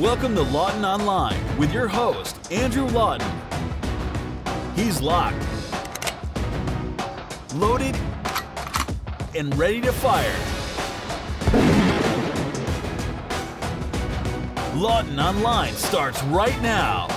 Welcome to Lawton Online with your host, Andrew Lawton. He's locked, loaded, and ready to fire. Lawton Online starts right now.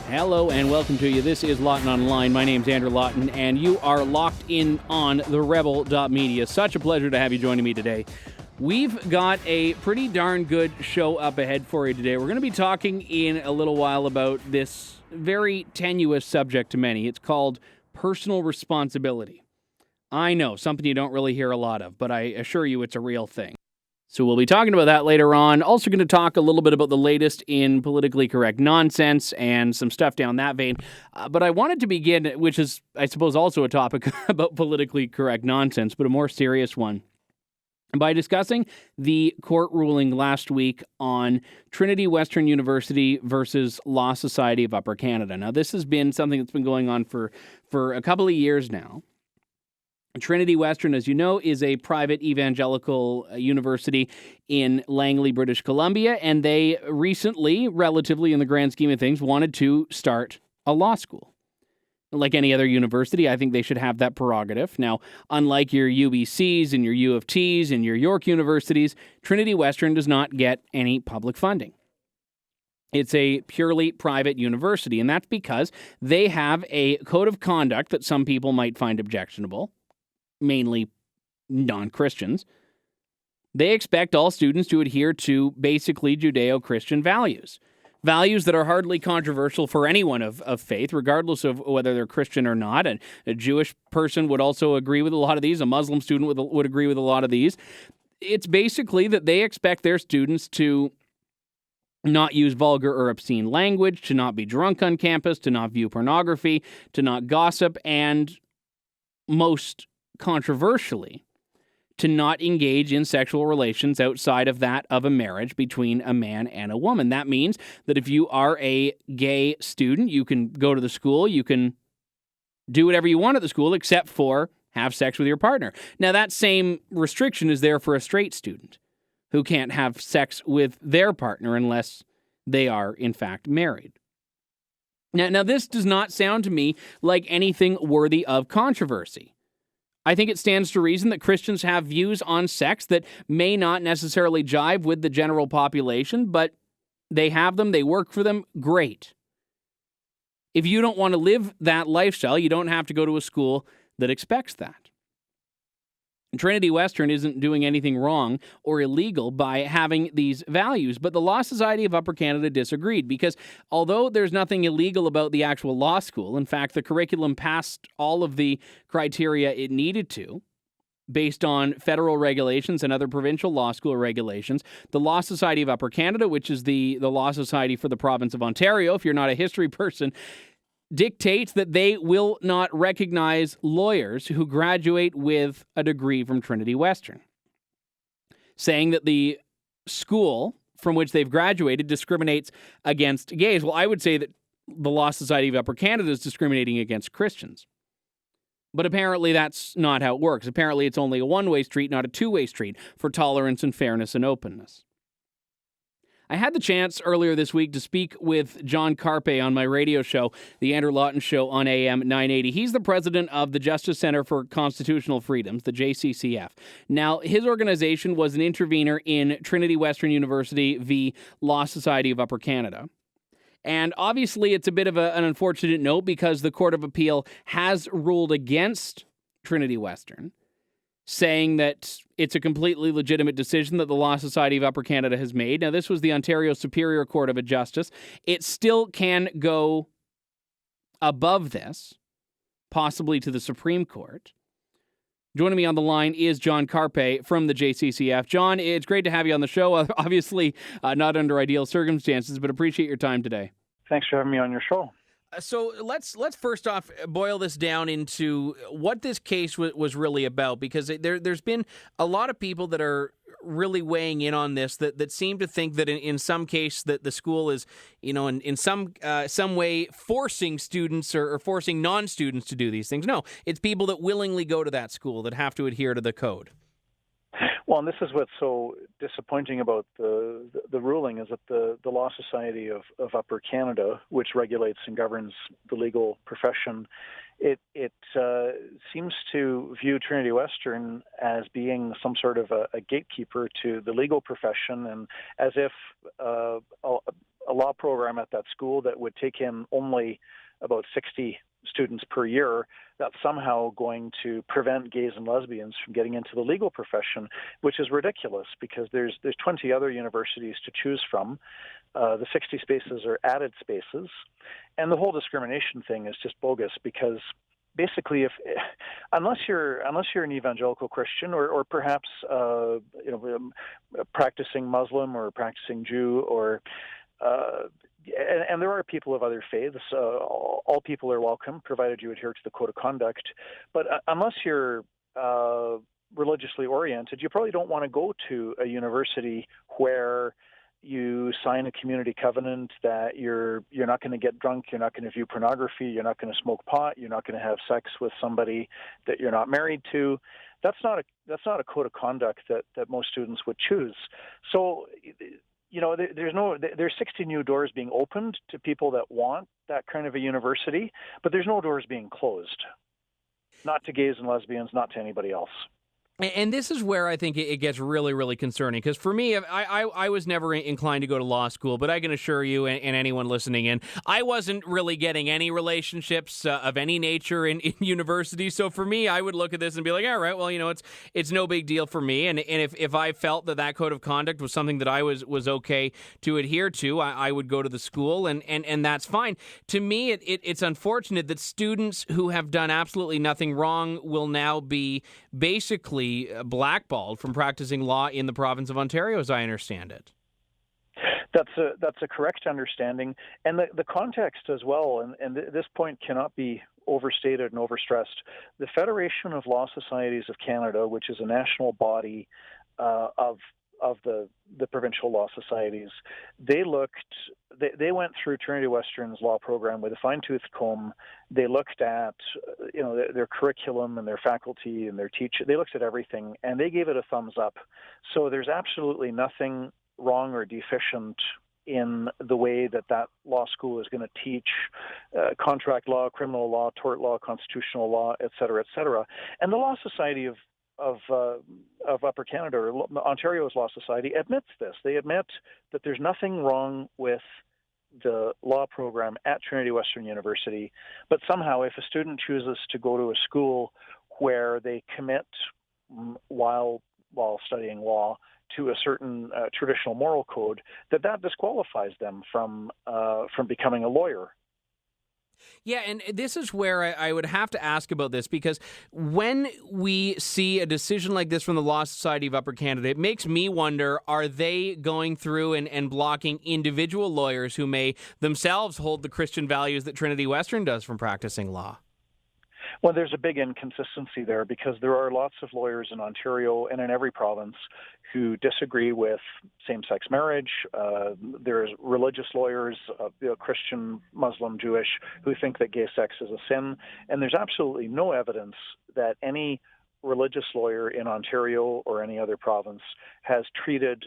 Hello and welcome to you. This is Lawton Online. My name's Andrew Lawton, and you are locked in on the Rebel.media. Such a pleasure to have you joining me today. We've got a pretty darn good show up ahead for you today. We're going to be talking in a little while about this very tenuous subject to many. It's called personal responsibility. I know, something you don't really hear a lot of, but I assure you it's a real thing. So we'll be talking about that later on. Also going to talk a little bit about the latest in politically correct nonsense and some stuff down that vein. But I wanted to begin, which is, I suppose, also a topic about politically correct nonsense, but a more serious one, by discussing the court ruling last week on Trinity Western University versus Law Society of Upper Canada. Now, this has been something that's been going on for a couple of years now. Trinity Western, as you know, is a private evangelical university in Langley, British Columbia, and they recently, relatively in the grand scheme of things, wanted to start a law school. Like any other university, I think they should have that prerogative. Now, unlike your UBCs and your U of Ts and your York universities, Trinity Western does not get any public funding. It's a purely private university, and that's because they have a code of conduct that some people might find objectionable, mainly non-Christians. They expect all students to adhere to basically Judeo-Christian values. Values that are hardly controversial for anyone of faith, regardless of whether they're Christian or not. And a Jewish person would also agree with a lot of these. A Muslim student would agree with a lot of these. It's basically that they expect their students to not use vulgar or obscene language, to not be drunk on campus, to not view pornography, to not gossip, and most controversially, to not engage in sexual relations outside of that of a marriage between a man and a woman. That means that if you are a gay student, you can go to the school, you can do whatever you want at the school except for have sex with your partner. Now, that same restriction is there for a straight student who can't have sex with their partner unless they are, in fact, married. Now, this does not sound to me like anything worthy of controversy. I think it stands to reason that Christians have views on sex that may not necessarily jive with the general population, but they have them, they work for them, great. If you don't want to live that lifestyle, you don't have to go to a school that expects that. Trinity Western isn't doing anything wrong or illegal by having these values, but the Law Society of Upper Canada disagreed because although there's nothing illegal about the actual law school, in fact, the curriculum passed all of the criteria it needed to, based on federal regulations and other provincial law school regulations, the Law Society of Upper Canada, which is the law society for the province of Ontario, if you're not a history person, dictates that they will not recognize lawyers who graduate with a degree from Trinity Western, saying that the school from which they've graduated discriminates against gays. Well, I would say that the Law Society of Upper Canada is discriminating against Christians. But apparently that's not how it works. Apparently it's only a one-way street, not a two-way street, for tolerance and fairness and openness. I had the chance earlier this week to speak with John Carpe on my radio show, the Andrew Lawton Show on AM 980. He's the president of the Justice Center for Constitutional Freedoms, the JCCF. Now, his organization was an intervener in Trinity Western University v. Law Society of Upper Canada. And obviously, it's a bit of an unfortunate note because the Court of Appeal has ruled against Trinity Western, saying that it's a completely legitimate decision that the Law Society of Upper Canada has made. Now, this was the Ontario Superior Court of Justice. It still can go above this, possibly to the Supreme Court. Joining me on the line is John Carpay from the JCCF. John, it's great to have you on the show. Obviously, not under ideal circumstances, but appreciate your time today. Thanks for having me on your show. So let's first off boil this down into what this case was really about, because there's been a lot of people that are really weighing in on this that seem to think that in some case that the school is, in some way forcing students or forcing non-students to do these things. No, it's people that willingly go to that school that have to adhere to the code. Well, and this is what's so disappointing about the ruling is that the Law Society of Upper Canada, which regulates and governs the legal profession, it seems to view Trinity Western as being some sort of a gatekeeper to the legal profession, and as if a law program at that school that would take in only about 60 students per year, that's somehow going to prevent gays and lesbians from getting into the legal profession, which is ridiculous because there's 20 other universities to choose from. The 60 spaces are added spaces, and the whole discrimination thing is just bogus because basically, unless you're an evangelical Christian or perhaps practicing Muslim or practicing Jew or and there are people of other faiths. All people are welcome, provided you adhere to the code of conduct. But unless you're religiously oriented, you probably don't want to go to a university where you sign a community covenant that you're not going to get drunk, you're not going to view pornography, you're not going to smoke pot, you're not going to have sex with somebody that you're not married to. That's not a code of conduct that most students would choose. So, there's 60 new doors being opened to people that want that kind of a university, but there's no doors being closed. Not to gays and lesbians, not to anybody else. And this is where I think it gets really, really concerning. Because for me, I was never inclined to go to law school, but I can assure you and anyone listening in, I wasn't really getting any relationships of any nature in university. So for me, I would look at this and be like, all right, well, it's no big deal for me. And if I felt that code of conduct was something that I was okay to adhere to, I would go to the school, and that's fine. To me, it's unfortunate that students who have done absolutely nothing wrong will now be basically blackballed from practicing law in the province of Ontario, as I understand it. That's a correct understanding, and the context as well. And this point cannot be overstated and overstressed. The Federation of Law Societies of Canada, which is a national body of the provincial law societies, they went through Trinity Western's law program with a fine-tooth comb. They looked at their curriculum and their faculty and their teacher. They looked at everything, and they gave it a thumbs up. So there's absolutely nothing wrong or deficient in the way that law school is going to teach contract law, criminal law, tort law, constitutional law, et cetera, et cetera. And the Law Society of Upper Canada, or Ontario's Law Society, admits this. They admit that there's nothing wrong with the law program at Trinity Western University, but somehow if a student chooses to go to a school where they commit while studying law to a certain traditional moral code, that disqualifies them from becoming a lawyer. Yeah, and this is where I would have to ask about this, because when we see a decision like this from the Law Society of Upper Canada, it makes me wonder, are they going through and blocking individual lawyers who may themselves hold the Christian values that Trinity Western does from practicing law? Well, there's a big inconsistency there because there are lots of lawyers in Ontario and in every province who disagree with same-sex marriage. There's religious lawyers, Christian, Muslim, Jewish, who think that gay sex is a sin. And there's absolutely no evidence that any religious lawyer in Ontario or any other province has treated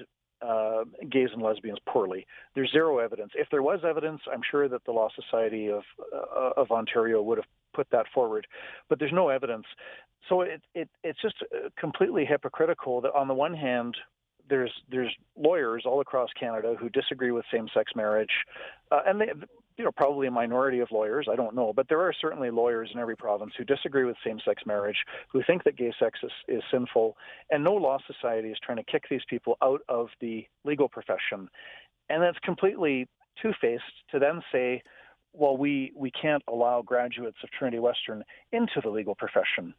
gays and lesbians poorly. There's zero evidence. If there was evidence, I'm sure that the Law Society of Ontario would have put that forward, but there's no evidence. So it's just completely hypocritical that on the one hand, there's lawyers all across Canada who disagree with same-sex marriage, and they, probably a minority of lawyers, I don't know, but there are certainly lawyers in every province who disagree with same-sex marriage, who think that gay sex is sinful, and no law society is trying to kick these people out of the legal profession. And that's completely two-faced to then say, well, we can't allow graduates of Trinity Western into the legal profession.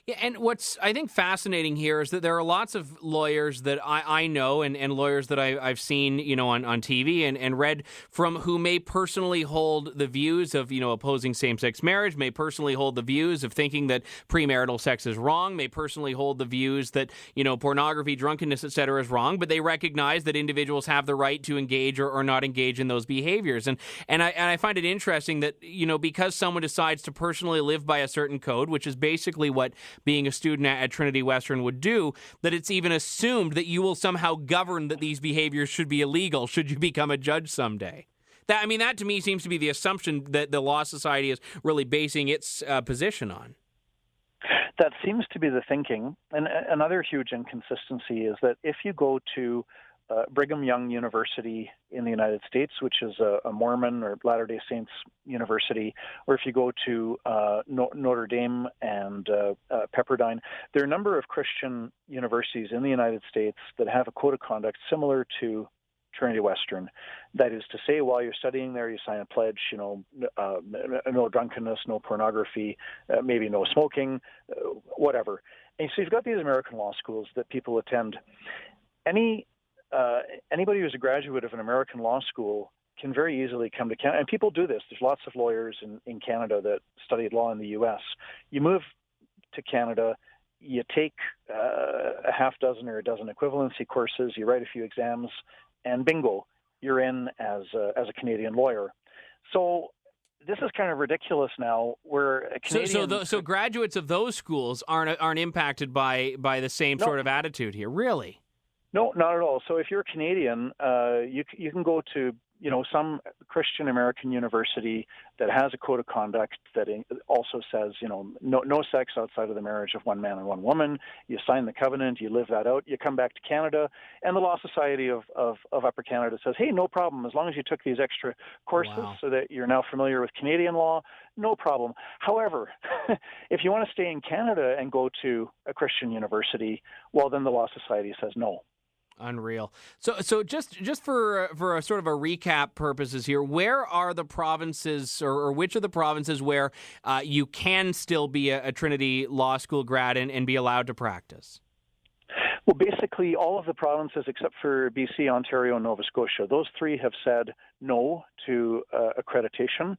Yeah, and what's I think fascinating here is that there are lots of lawyers that I know and lawyers that I've seen, on TV and read from who may personally hold the views of, opposing same-sex marriage, may personally hold the views of thinking that premarital sex is wrong, may personally hold the views that, pornography, drunkenness, etc. is wrong, but they recognize that individuals have the right to engage or not engage in those behaviors. And I find it interesting that, because someone decides to personally live by a certain code, which is basically what being a student at Trinity Western would do, that it's even assumed that you will somehow govern that these behaviors should be illegal should you become a judge someday. That to me seems to be the assumption that the Law Society is really basing its position on. That seems to be the thinking. And another huge inconsistency is that if you go to Brigham Young University in the United States, which is a Mormon or Latter-day Saints university, or if you go to Notre Dame and Pepperdine, there are a number of Christian universities in the United States that have a code of conduct similar to Trinity Western. That is to say, while you're studying there, you sign a pledge, no drunkenness, no pornography, maybe no smoking, whatever. And so you've got these American law schools that people attend. Anybody who's a graduate of an American law school can very easily come to Canada, and people do this. There's lots of lawyers in Canada that studied law in the U.S. You move to Canada, you take a half dozen or a dozen equivalency courses, you write a few exams, and bingo, you're in as a Canadian lawyer. So this is kind of ridiculous now. Where a Canadian so graduates of those schools aren't impacted by the same sort of attitude here, really? No, not at all. So if you're Canadian, you can go to some Christian American university that has a code of conduct that also says no sex outside of the marriage of one man and one woman. You sign the covenant, you live that out. You come back to Canada, and the Law Society of Upper Canada says, hey, no problem, as long as you took these extra courses so that you're now familiar with Canadian law, no problem. However, if you want to stay in Canada and go to a Christian university, well, then the Law Society says no. Unreal. So just for a sort of a recap purposes here, where are the provinces or which are the provinces where you can still be a Trinity Law School grad and be allowed to practice? Well, basically all of the provinces except for BC, Ontario, and Nova Scotia. Those three have said no to accreditation.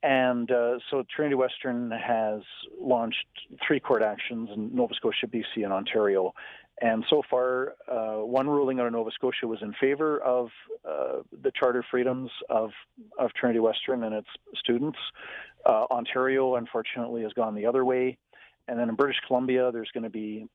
And so Trinity Western has launched 3 court actions in Nova Scotia, BC, and Ontario. And so far, one ruling out of Nova Scotia was in favor of the charter freedoms of Trinity Western and its students. Ontario, unfortunately, has gone the other way. And then in British Columbia, there's going to be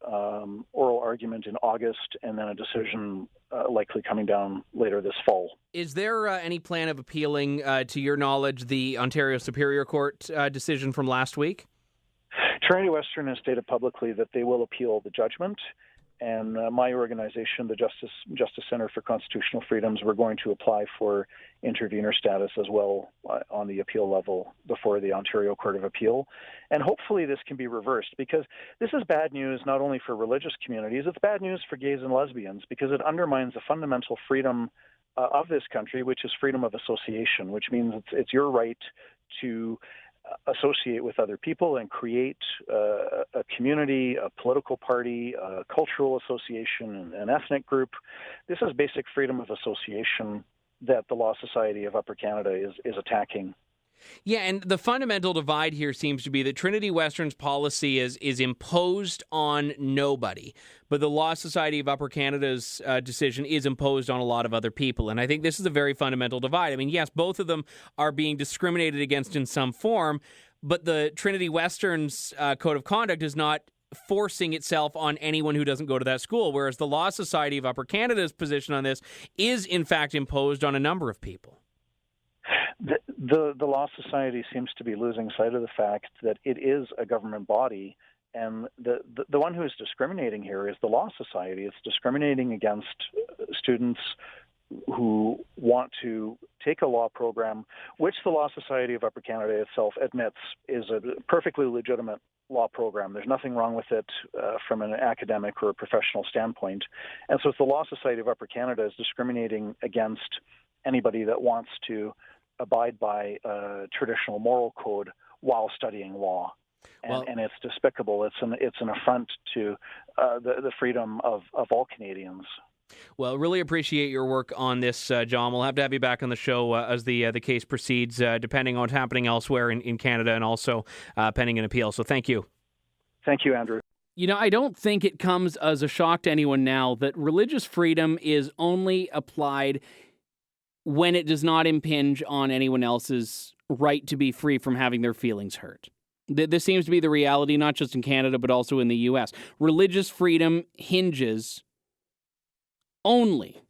oral argument in August, and then a decision likely coming down later this fall. Is there any plan of appealing, to your knowledge, the Ontario Superior Court decision from last week? Trinity Western has stated publicly that they will appeal the judgment. And my organization, the Justice Center for Constitutional Freedoms, we're going to apply for intervener status as well on the appeal level before the Ontario Court of Appeal. And hopefully this can be reversed, because this is bad news not only for religious communities, it's bad news for gays and lesbians, because it undermines a fundamental freedom of this country, which is freedom of association, which means it's your right to associate with other people and create a community, a political party, a cultural association, an ethnic group. This is basic freedom of association that the Law Society of Upper Canada is attacking. Yeah, and the fundamental divide here seems to be that Trinity Western's policy is imposed on nobody, but the Law Society of Upper Canada's decision is imposed on a lot of other people. And I think this is a very fundamental divide. I mean, yes, both of them are being discriminated against in some form, but the Trinity Western's code of conduct is not forcing itself on anyone who doesn't go to that school, whereas the Law Society of Upper Canada's position on this is, in fact, imposed on a number of people. The Law Society seems to be losing sight of the fact that it is a government body, and the one who is discriminating here is the Law Society. It's discriminating against students who want to take a law program, which the Law Society of Upper Canada itself admits is a perfectly legitimate law program. There's nothing wrong with it from an academic or a professional standpoint. And so if the Law Society of Upper Canada is discriminating against anybody that wants to abide by a traditional moral code while studying law. and it's despicable. It's an affront to the freedom of all Canadians. Well, really appreciate your work on this, John. We'll have to have you back on the show as the case proceeds, depending on what's happening elsewhere in Canada and also pending an appeal. So thank you. Thank you, Andrew. I don't think it comes as a shock to anyone now that religious freedom is only applied when it does not impinge on anyone else's right to be free from having their feelings hurt. This seems to be the reality, not just in Canada, but also in the U.S. Religious freedom hinges only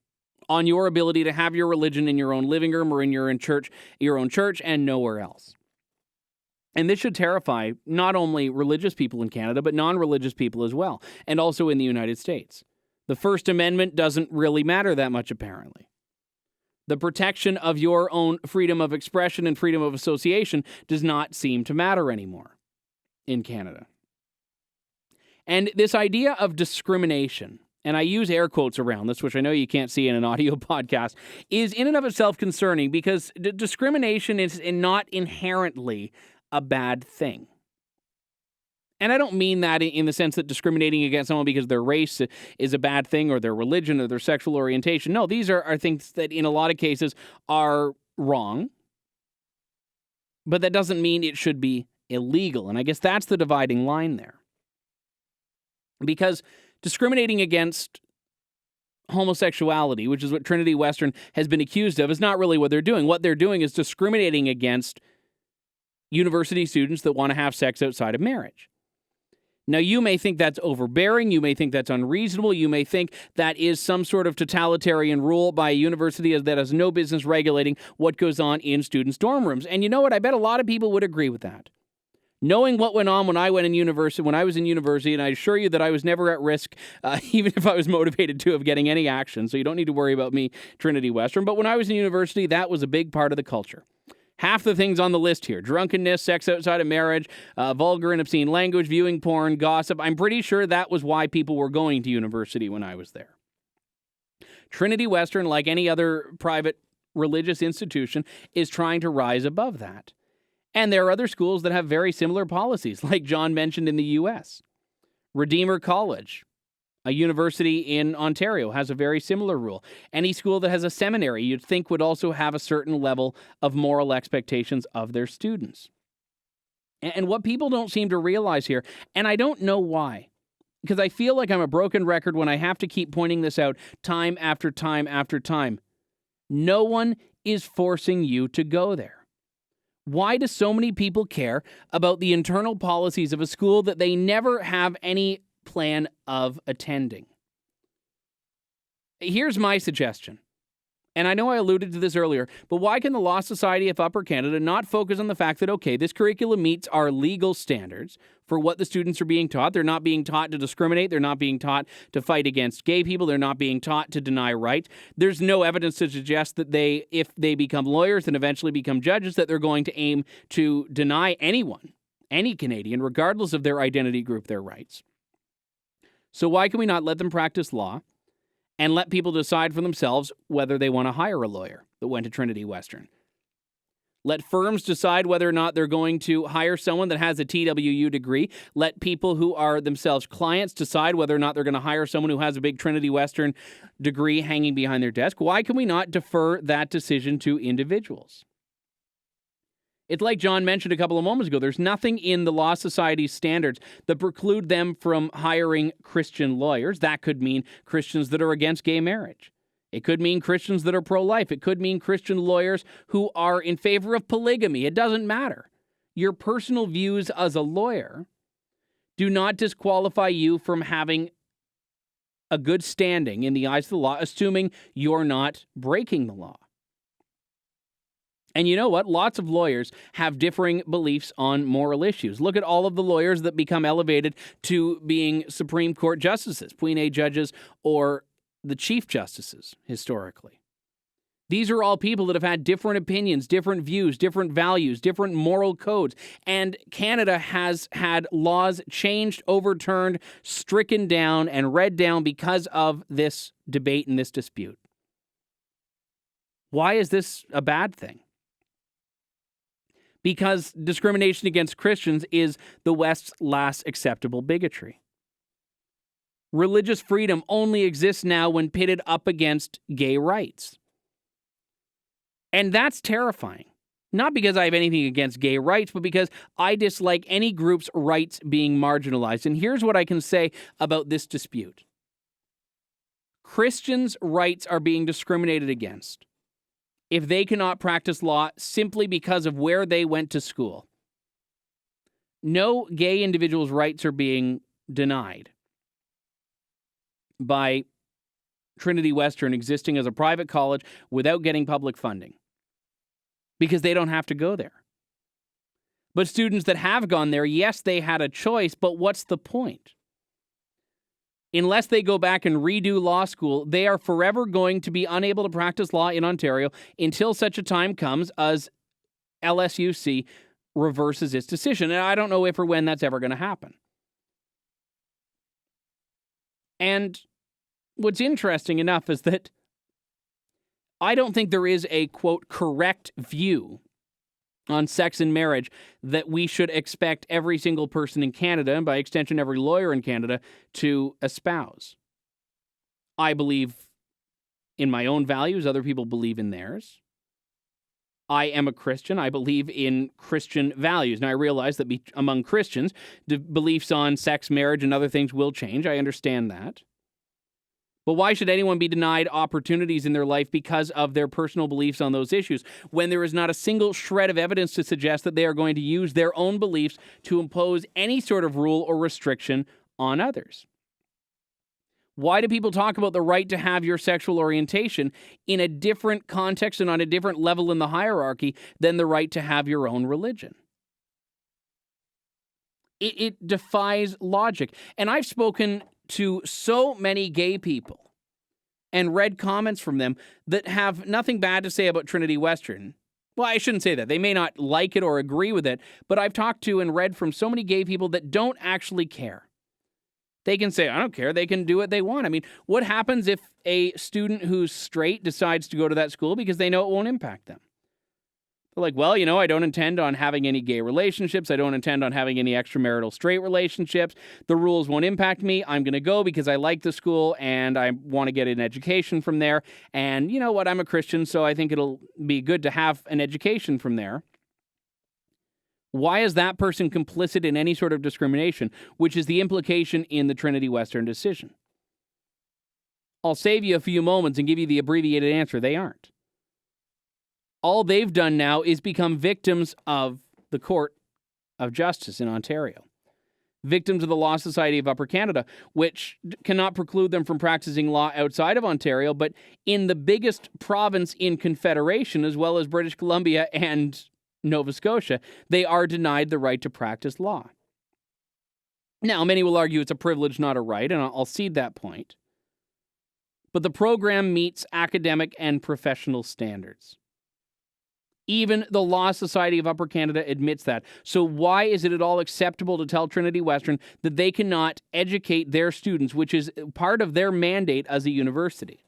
on your ability to have your religion in your own living room or in your own church, and nowhere else. And this should terrify not only religious people in Canada, but non-religious people as well, and also in the United States. The First Amendment doesn't really matter that much, apparently. The protection of your own freedom of expression and freedom of association does not seem to matter anymore in Canada. And this idea of discrimination, and I use air quotes around this, which I know you can't see in an audio podcast, is in and of itself concerning because discrimination is not inherently a bad thing. And I don't mean that in the sense that discriminating against someone because their race is a bad thing or their religion or their sexual orientation. No, these are things that in a lot of cases are wrong, but that doesn't mean it should be illegal. And I guess that's the dividing line there. Because discriminating against homosexuality, which is what Trinity Western has been accused of, is not really what they're doing. What they're doing is discriminating against university students that want to have sex outside of marriage. Now, you may think that's overbearing. You may think that's unreasonable. You may think that is some sort of totalitarian rule by a university that has no business regulating what goes on in students' dorm rooms. And you know what? I bet a lot of people would agree with that. Knowing what went on when I was in university, and I assure you that I was never at risk, even if I was motivated to, of getting any action. So you don't need to worry about me, Trinity Western. But when I was in university, that was a big part of the culture. Half the things on the list here: drunkenness, sex outside of marriage, vulgar and obscene language, viewing porn, gossip. I'm pretty sure that was why people were going to university when I was there. Trinity Western, like any other private religious institution, is trying to rise above that. And there are other schools that have very similar policies, like John mentioned in the U.S. Redeemer College, a university in Ontario, has a very similar rule. Any school that has a seminary, you'd think, would also have a certain level of moral expectations of their students. And what people don't seem to realize here, and I don't know why, because I feel like I'm a broken record when I have to keep pointing this out time after time after time, no one is forcing you to go there. Why do so many people care about the internal policies of a school that they never have any plan of attending? Here's my suggestion. And I know I alluded to this earlier, but why can the Law Society of Upper Canada not focus on the fact that, okay, this curriculum meets our legal standards for what the students are being taught. They're not being taught to discriminate. They're not being taught to fight against gay people. They're not being taught to deny rights. There's no evidence to suggest that if they become lawyers and eventually become judges, that they're going to aim to deny anyone, any Canadian, regardless of their identity group, their rights. So why can we not let them practice law and let people decide for themselves whether they want to hire a lawyer that went to Trinity Western? Let firms decide whether or not they're going to hire someone that has a TWU degree. Let people who are themselves clients decide whether or not they're going to hire someone who has a big Trinity Western degree hanging behind their desk. Why can we not defer that decision to individuals? It's like John mentioned a couple of moments ago. There's nothing in the Law Society's standards that preclude them from hiring Christian lawyers. That could mean Christians that are against gay marriage. It could mean Christians that are pro-life. It could mean Christian lawyers who are in favor of polygamy. It doesn't matter. Your personal views as a lawyer do not disqualify you from having a good standing in the eyes of the law, assuming you're not breaking the law. And you know what? Lots of lawyers have differing beliefs on moral issues. Look at all of the lawyers that become elevated to being Supreme Court justices, Queen judges, or the Chief Justices historically. These are all people that have had different opinions, different views, different values, different moral codes. And Canada has had laws changed, overturned, stricken down, and read down because of this debate and this dispute. Why is this a bad thing? because discrimination against Christians is the West's last acceptable bigotry. Religious freedom only exists now when pitted up against gay rights. And that's terrifying. Not because I have anything against gay rights, but because I dislike any group's rights being marginalized. And here's what I can say about this dispute. Christians' rights are being discriminated against if they cannot practice law simply because of where they went to school. No gay individual's rights are being denied by Trinity Western existing as a private college without getting public funding, because they don't have to go there. But students that have gone there, yes, they had a choice, but what's the point? Unless they go back and redo law school, they are forever going to be unable to practice law in Ontario until such a time comes as LSUC reverses its decision. And I don't know if or when that's ever going to happen. And what's interesting enough is that I don't think there is a, quote, correct view on sex and marriage that we should expect every single person in Canada, and by extension every lawyer in Canada, to espouse. I believe in my own values. Other people believe in theirs. I am a Christian. I believe in Christian values. Now, I realize that among Christians, the beliefs on sex, marriage, and other things will change. I understand that. But why should anyone be denied opportunities in their life because of their personal beliefs on those issues, when there is not a single shred of evidence to suggest that they are going to use their own beliefs to impose any sort of rule or restriction on others? Why do people talk about the right to have your sexual orientation in a different context and on a different level in the hierarchy than the right to have your own religion? It defies logic. And I've spoken to so many gay people and read comments from them that have nothing bad to say about Trinity Western. Well, I shouldn't say that. They may not like it or agree with it, but I've talked to and read from so many gay people that don't actually care. They can say, I don't care. They can do what they want. I mean, what happens if a student who's straight decides to go to that school because they know it won't impact them? They're like, well, I don't intend on having any gay relationships. I don't intend on having any extramarital straight relationships. The rules won't impact me. I'm going to go because I like the school and I want to get an education from there. And you know what? I'm a Christian, so I think it'll be good to have an education from there. Why is that person complicit in any sort of discrimination, which is the implication in the Trinity Western decision? I'll save you a few moments and give you the abbreviated answer. They aren't. All they've done now is become victims of the Court of Justice in Ontario. Victims of the Law Society of Upper Canada, which cannot preclude them from practicing law outside of Ontario, but in the biggest province in Confederation, as well as British Columbia and Nova Scotia, they are denied the right to practice law. Now, many will argue it's a privilege, not a right, and I'll cede that point. But the program meets academic and professional standards. Even the Law Society of Upper Canada admits that. So why is it at all acceptable to tell Trinity Western that they cannot educate their students, which is part of their mandate as a university?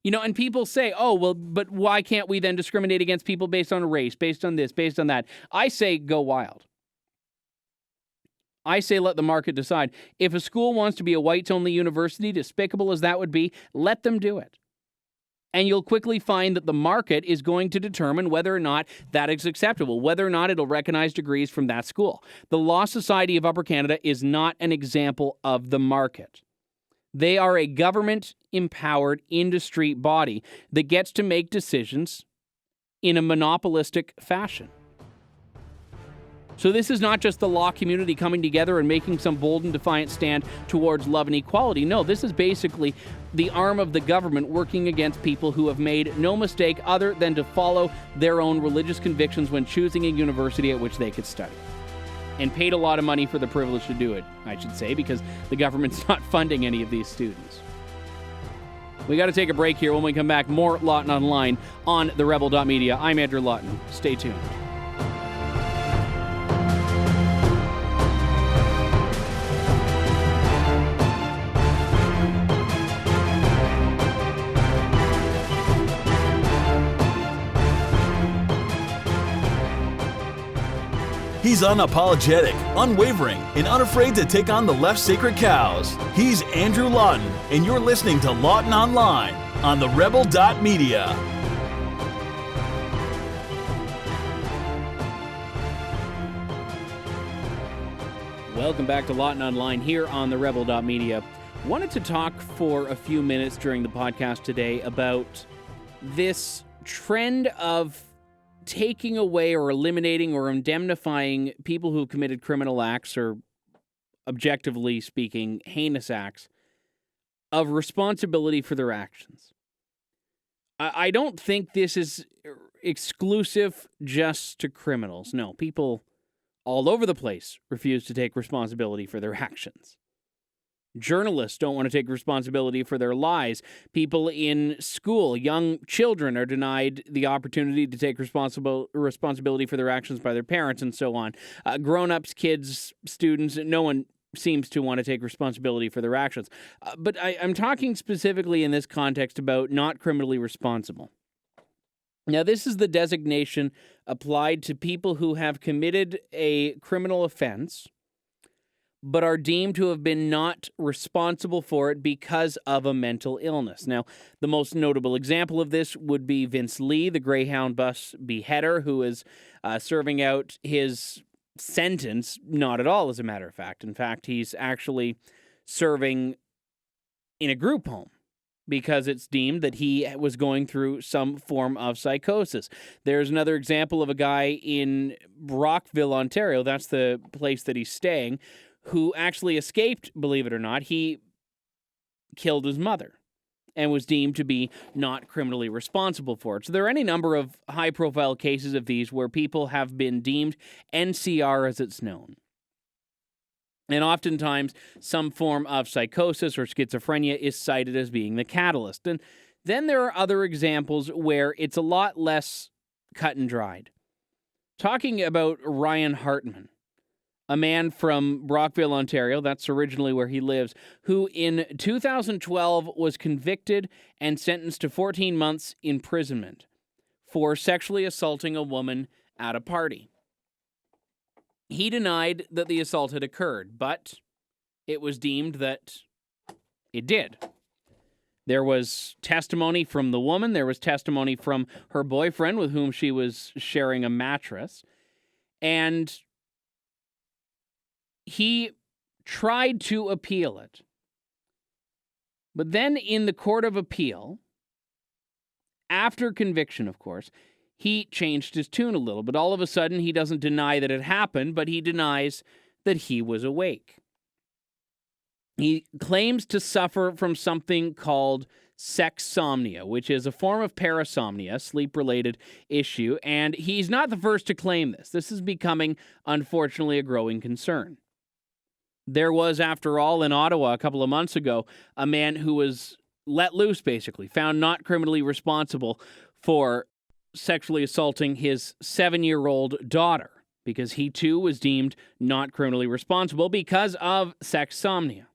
And people say, oh, well, but why can't we then discriminate against people based on race, based on this, based on that? I say go wild. I say let the market decide. If a school wants to be a whites-only university, despicable as that would be, let them do it. And you'll quickly find that the market is going to determine whether or not that is acceptable, whether or not it'll recognize degrees from that school. The Law Society of Upper Canada is not an example of the market. They are a government-empowered industry body that gets to make decisions in a monopolistic fashion. So this is not just the law community coming together and making some bold and defiant stand towards love and equality. No, this is basically the arm of the government working against people who have made no mistake other than to follow their own religious convictions when choosing a university at which they could study. And paid a lot of money for the privilege to do it, I should say, because the government's not funding any of these students. We got to take a break here. When we come back, more Lawton Online on the Rebel.media. I'm Andrew Lawton. Stay tuned. He's unapologetic, unwavering, and unafraid to take on the left's sacred cows. He's Andrew Lawton, and you're listening to Lawton Online on the Rebel.media. Welcome back to Lawton Online here on the Rebel.media. Wanted to talk for a few minutes during the podcast today about this trend of taking away or eliminating or indemnifying people who have committed criminal acts or, objectively speaking, heinous acts of responsibility for their actions. I don't think this is exclusive just to criminals. No, people all over the place refuse to take responsibility for their actions. Journalists don't want to take responsibility for their lies. People in school, young children, are denied the opportunity to take responsibility for their actions by their parents and so on. Grown-ups, kids, students, no one seems to want to take responsibility for their actions. But I'm talking specifically in this context about not criminally responsible. Now, this is the designation applied to people who have committed a criminal offense but are deemed to have been not responsible for it because of a mental illness. Now, the most notable example of this would be Vince Lee, the Greyhound bus beheader, who is serving out his sentence, not at all, as a matter of fact. In fact, he's actually serving in a group home because it's deemed that he was going through some form of psychosis. There's another example of a guy in Brockville, Ontario, that's the place that he's staying, who actually escaped, believe it or not. He killed his mother and was deemed to be not criminally responsible for it. So there are any number of high-profile cases of these where people have been deemed NCR as it's known. And oftentimes, some form of psychosis or schizophrenia is cited as being the catalyst. And then there are other examples where it's a lot less cut and dried. Talking about Ryan Hartman, a man from Brockville, Ontario, that's originally where he lives, who in 2012 was convicted and sentenced to 14 months imprisonment for sexually assaulting a woman at a party. He denied that the assault had occurred, but it was deemed that it did. There was testimony from the woman, there was testimony from her boyfriend with whom she was sharing a mattress, and he tried to appeal it. But then in the Court of Appeal, after conviction, of course, he changed his tune a little. But all of a sudden, he doesn't deny that it happened, but he denies that he was awake. He claims to suffer from something called sexsomnia, which is a form of parasomnia, sleep-related issue, and he's not the first to claim this. This is becoming, unfortunately, a growing concern. There was, after all, in Ottawa a couple of months ago, a man who was let loose, basically, found not criminally responsible for sexually assaulting his 7-year-old daughter, because he, too, was deemed not criminally responsible because of sexsomnia.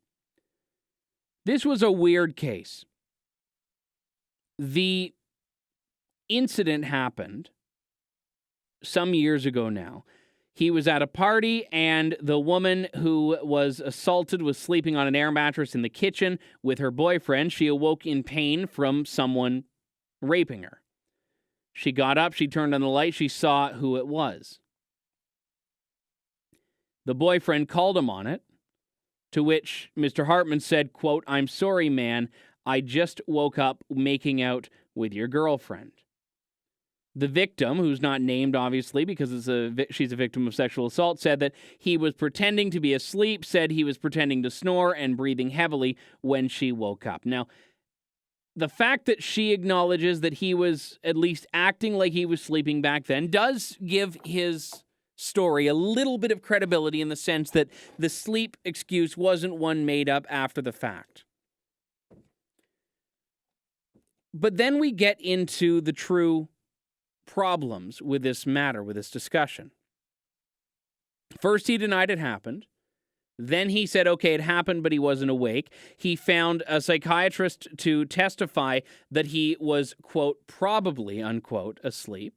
This was a weird case. The incident happened some years ago now. He was at a party, and the woman who was assaulted was sleeping on an air mattress in the kitchen with her boyfriend. She awoke in pain from someone raping her. She got up, she turned on the light, she saw who it was. The boyfriend called him on it, to which Mr. Hartman said, quote, "I'm sorry, man, I just woke up making out with your girlfriend." The victim, who's not named, obviously, because she's a victim of sexual assault, said that he was pretending to be asleep, said he was pretending to snore and breathing heavily when she woke up. Now, the fact that she acknowledges that he was at least acting like he was sleeping back then does give his story a little bit of credibility in the sense that the sleep excuse wasn't one made up after the fact. But then we get into the true problems with this matter, with this discussion. First, he denied it happened. Then he said, okay, it happened, but he wasn't awake. He found a psychiatrist to testify that he was, quote, probably, unquote, asleep.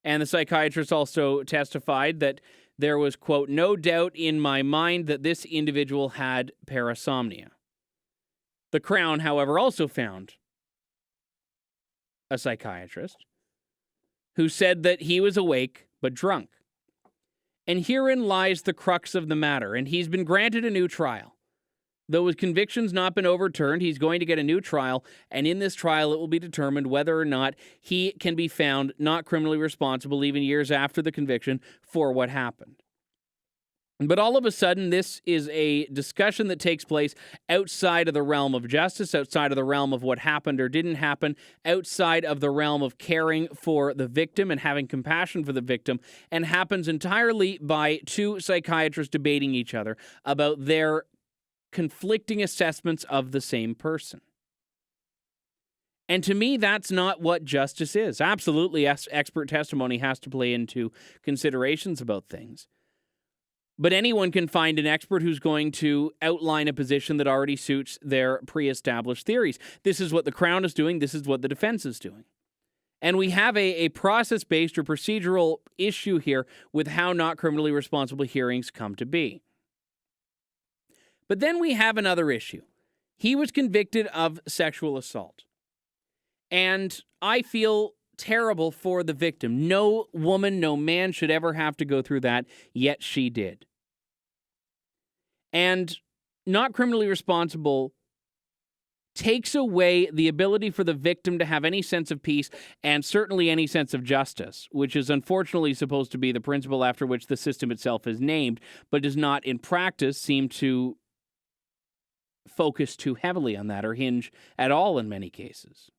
And the psychiatrist also testified that there was, quote, no doubt in my mind that this individual had parasomnia. The Crown, however, also found a psychiatrist who said that he was awake but drunk. And herein lies the crux of the matter, and he's been granted a new trial. Though his conviction's not been overturned, he's going to get a new trial, and in this trial it will be determined whether or not he can be found not criminally responsible even years after the conviction for what happened. But all of a sudden, this is a discussion that takes place outside of the realm of justice, outside of the realm of what happened or didn't happen, outside of the realm of caring for the victim and having compassion for the victim, and happens entirely by two psychiatrists debating each other about their conflicting assessments of the same person. And to me, that's not what justice is. Absolutely, expert testimony has to play into considerations about things. But anyone can find an expert who's going to outline a position that already suits their pre-established theories. This is what the Crown is doing. This is what the defense is doing. And we have a process-based or procedural issue here with how not criminally responsible hearings come to be. But then we have another issue. He was convicted of sexual assault. And I feel terrible for the victim. No woman, no man should ever have to go through that, yet she did. And not criminally responsible takes away the ability for the victim to have any sense of peace and certainly any sense of justice, which is unfortunately supposed to be the principle after which the system itself is named, but does not in practice seem to focus too heavily on that or hinge at all in many cases.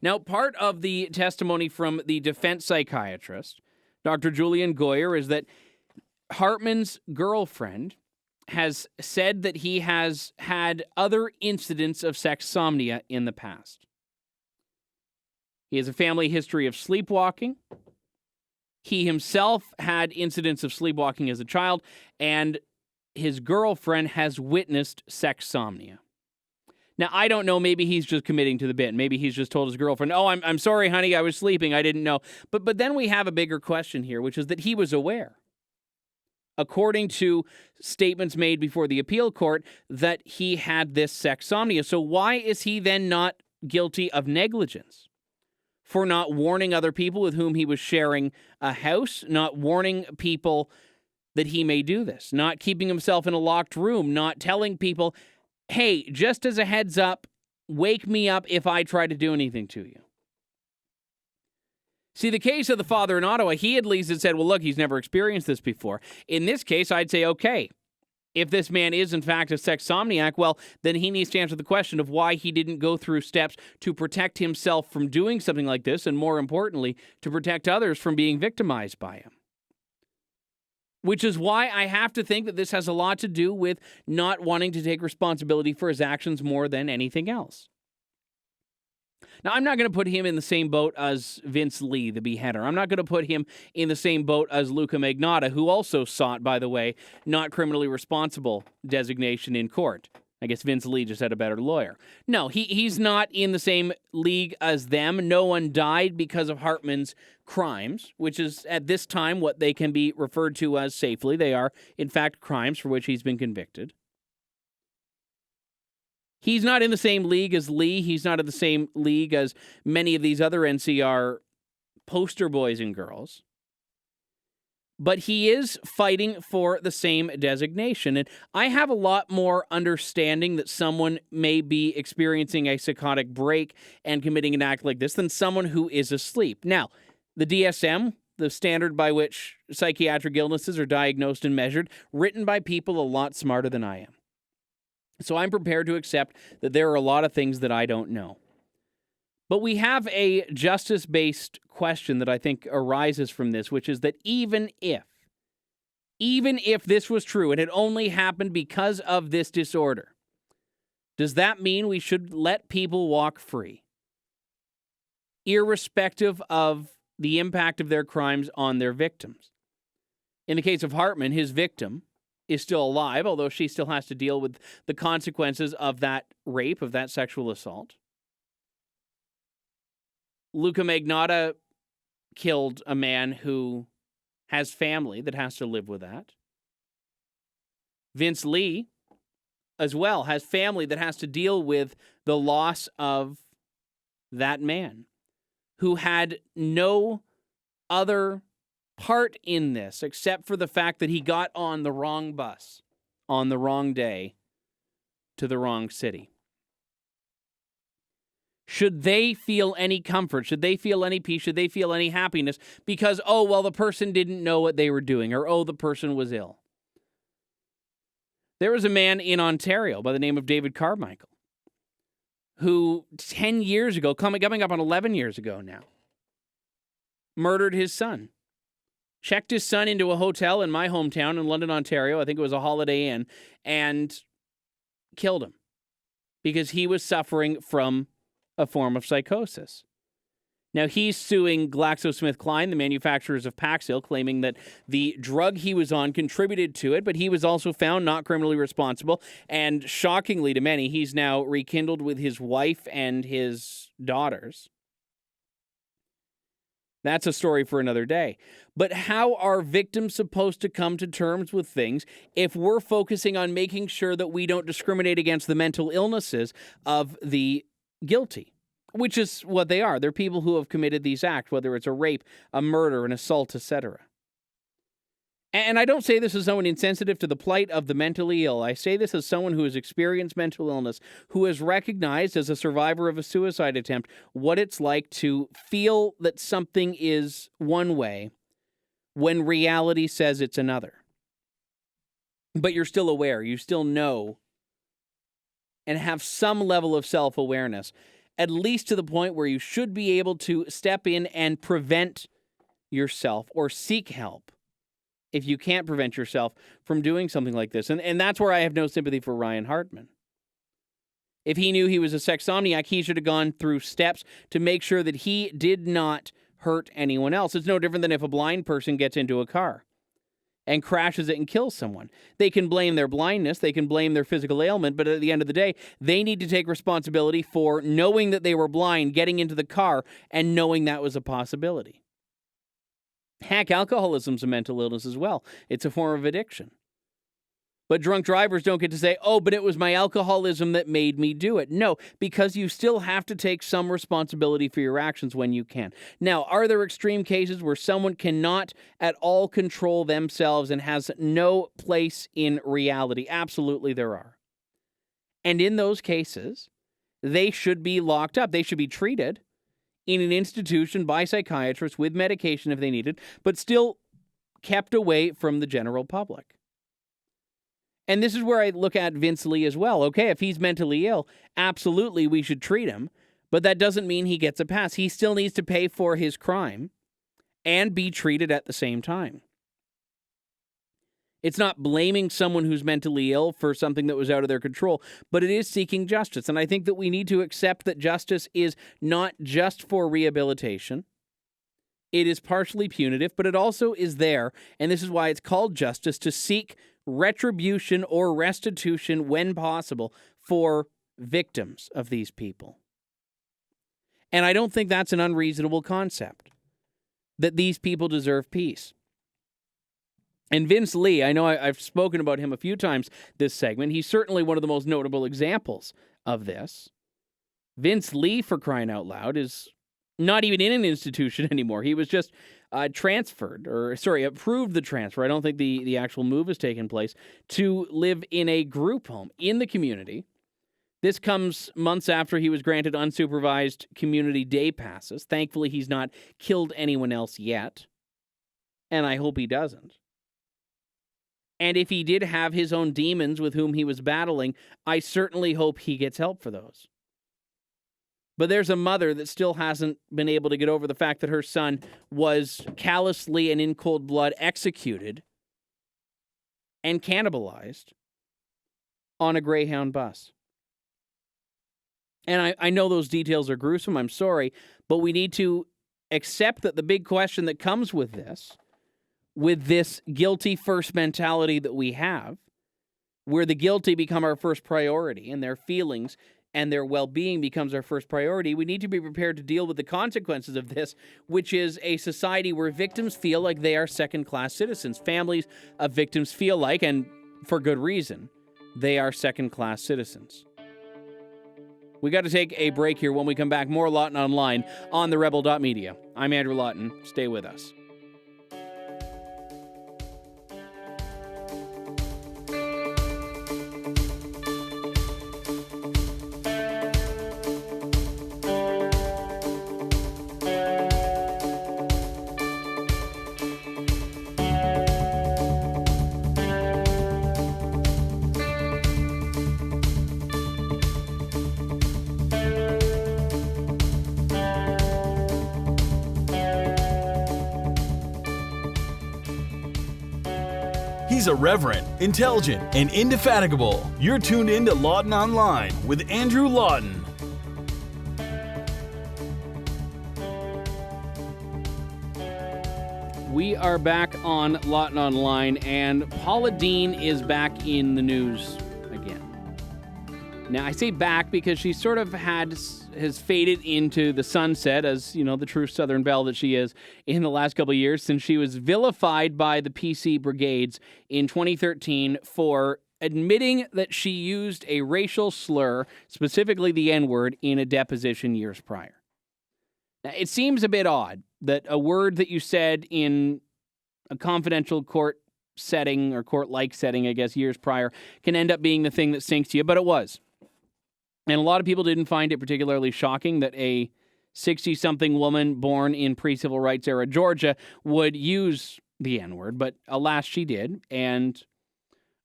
Now, part of the testimony from the defense psychiatrist, Dr. Julian Goyer, is that Hartman's girlfriend has said that he has had other incidents of sexsomnia in the past. He has a family history of sleepwalking. He himself had incidents of sleepwalking as a child, and his girlfriend has witnessed sexsomnia. Now, I don't know, maybe he's just committing to the bit. Maybe he's just told his girlfriend, oh, I'm sorry, honey, I was sleeping, I didn't know. But then we have a bigger question here, which is that he was aware, according to statements made before the appeal court, that he had this sexsomnia. So why is he then not guilty of negligence for not warning other people with whom he was sharing a house, not warning people that he may do this, not keeping himself in a locked room, not telling people, hey, just as a heads up, wake me up if I try to do anything to you? See, the case of the father in Ottawa, he at least had said, well, look, he's never experienced this before. In this case, I'd say, okay, if this man is in fact a sexsomniac, well, then he needs to answer the question of why he didn't go through steps to protect himself from doing something like this, and more importantly, to protect others from being victimized by him. Which is why I have to think that this has a lot to do with not wanting to take responsibility for his actions more than anything else. Now, I'm not going to put him in the same boat as Vince Lee, the beheader. I'm not going to put him in the same boat as Luca Magnotta, who also sought, by the way, not criminally responsible designation in court. I guess Vince Lee just had a better lawyer. No, he's not in the same league as them. No one died because of Hartman's crimes, which is at this time what they can be referred to as safely. They are, in fact, crimes for which he's been convicted. He's not in the same league as Lee. He's not in the same league as many of these other NCR poster boys and girls. But he is fighting for the same designation. And I have a lot more understanding that someone may be experiencing a psychotic break and committing an act like this than someone who is asleep. Now, the DSM, the standard by which psychiatric illnesses are diagnosed and measured, written by people a lot smarter than I am. So I'm prepared to accept that there are a lot of things that I don't know. But we have a justice-based question that I think arises from this, which is that even if this was true and it only happened because of this disorder, does that mean we should let people walk free, irrespective of the impact of their crimes on their victims? In the case of Hartman, his victim is still alive, although she still has to deal with the consequences of that rape, of that sexual assault. Luca Magnotta killed a man who has family that has to live with that. Vince Lee, as well, has family that has to deal with the loss of that man who had no other part in this except for the fact that he got on the wrong bus on the wrong day to the wrong city. Should they feel any comfort? Should they feel any peace? Should they feel any happiness? Because, the person didn't know what they were doing, or, the person was ill. There was a man in Ontario by the name of David Carmichael who 10 years ago, coming up on 11 years ago now, murdered his son. Checked his son into a hotel in my hometown in London, Ontario. I think it was a Holiday Inn, and killed him because he was suffering from a form of psychosis. Now, he's suing GlaxoSmithKline, the manufacturers of Paxil, claiming that the drug he was on contributed to it, but he was also found not criminally responsible. And shockingly to many, he's now rekindled with his wife and his daughters. That's a story for another day. But how are victims supposed to come to terms with things if we're focusing on making sure that we don't discriminate against the mental illnesses of the guilty? Which is what they are. They're people who have committed these acts, whether it's a rape, a murder, an assault, etc. And I don't say this as someone insensitive to the plight of the mentally ill. I say this as someone who has experienced mental illness, who has recognized as a survivor of a suicide attempt what it's like to feel that something is one way when reality says it's another. But you're still aware. You still know and have some level of self-awareness, at least to the point where you should be able to step in and prevent yourself or seek help if you can't prevent yourself from doing something like this. And that's where I have no sympathy for Ryan Hartman. If he knew he was a sexomniac, he should have gone through steps to make sure that he did not hurt anyone else. It's no different than if a blind person gets into a car and crashes it and kills someone. They can blame their blindness, they can blame their physical ailment, but at the end of the day, they need to take responsibility for knowing that they were blind, getting into the car, and knowing that was a possibility. Heck, alcoholism's a mental illness as well. It's a form of addiction. But drunk drivers don't get to say, but it was my alcoholism that made me do it. No, because you still have to take some responsibility for your actions when you can. Now, are there extreme cases where someone cannot at all control themselves and has no place in reality? Absolutely there are. And in those cases, they should be locked up. They should be treated in an institution by psychiatrists with medication if they needed, but still kept away from the general public. And this is where I look at Vince Lee as well. Okay, if he's mentally ill, absolutely we should treat him, but that doesn't mean he gets a pass. He still needs to pay for his crime and be treated at the same time. It's not blaming someone who's mentally ill for something that was out of their control, but it is seeking justice. And I think that we need to accept that justice is not just for rehabilitation. It is partially punitive, but it also is there, and this is why it's called justice, to seek retribution or restitution when possible for victims of these people. And I don't think that's an unreasonable concept, that these people deserve peace. And Vince Lee, I know I've spoken about him a few times this segment. He's certainly one of the most notable examples of this. Vince Lee, for crying out loud, is not even in an institution anymore. He was just approved the transfer. I don't think the actual move has taken place, to live in a group home in the community. This comes months after he was granted unsupervised community day passes. Thankfully, he's not killed anyone else yet, and I hope he doesn't. And if he did have his own demons with whom he was battling, I certainly hope he gets help for those. But there's a mother that still hasn't been able to get over the fact that her son was callously and in cold blood executed and cannibalized on a Greyhound bus. And I know those details are gruesome, I'm sorry, but we need to accept that the big question that comes with this guilty first mentality that we have, where the guilty become our first priority and their feelings and their well-being becomes our first priority, we need to be prepared to deal with the consequences of this, which is a society where victims feel like they are second-class citizens. Families of victims feel like, and for good reason, they are second-class citizens. We got to take a break here. When we come back, more Lawton Online on the Rebel.media. I'm Andrew Lawton. Stay with us. He's irreverent, intelligent, and indefatigable. You're tuned in to Lawton Online with Andrew Lawton. We are back on Lawton Online, and Paula Deen is back in the news again. Now, I say back because she sort of has faded into the sunset as, you know, the true Southern belle that she is in the last couple of years, since she was vilified by the PC brigades in 2013 for admitting that she used a racial slur, specifically the N-word, in a deposition years prior. Now, it seems a bit odd that a word that you said in a confidential court setting, or court-like setting, I guess, years prior, can end up being the thing that sinks you, but it was. And a lot of people didn't find it particularly shocking that a 60-something woman born in pre-civil rights era Georgia would use the N-word, but alas, she did. And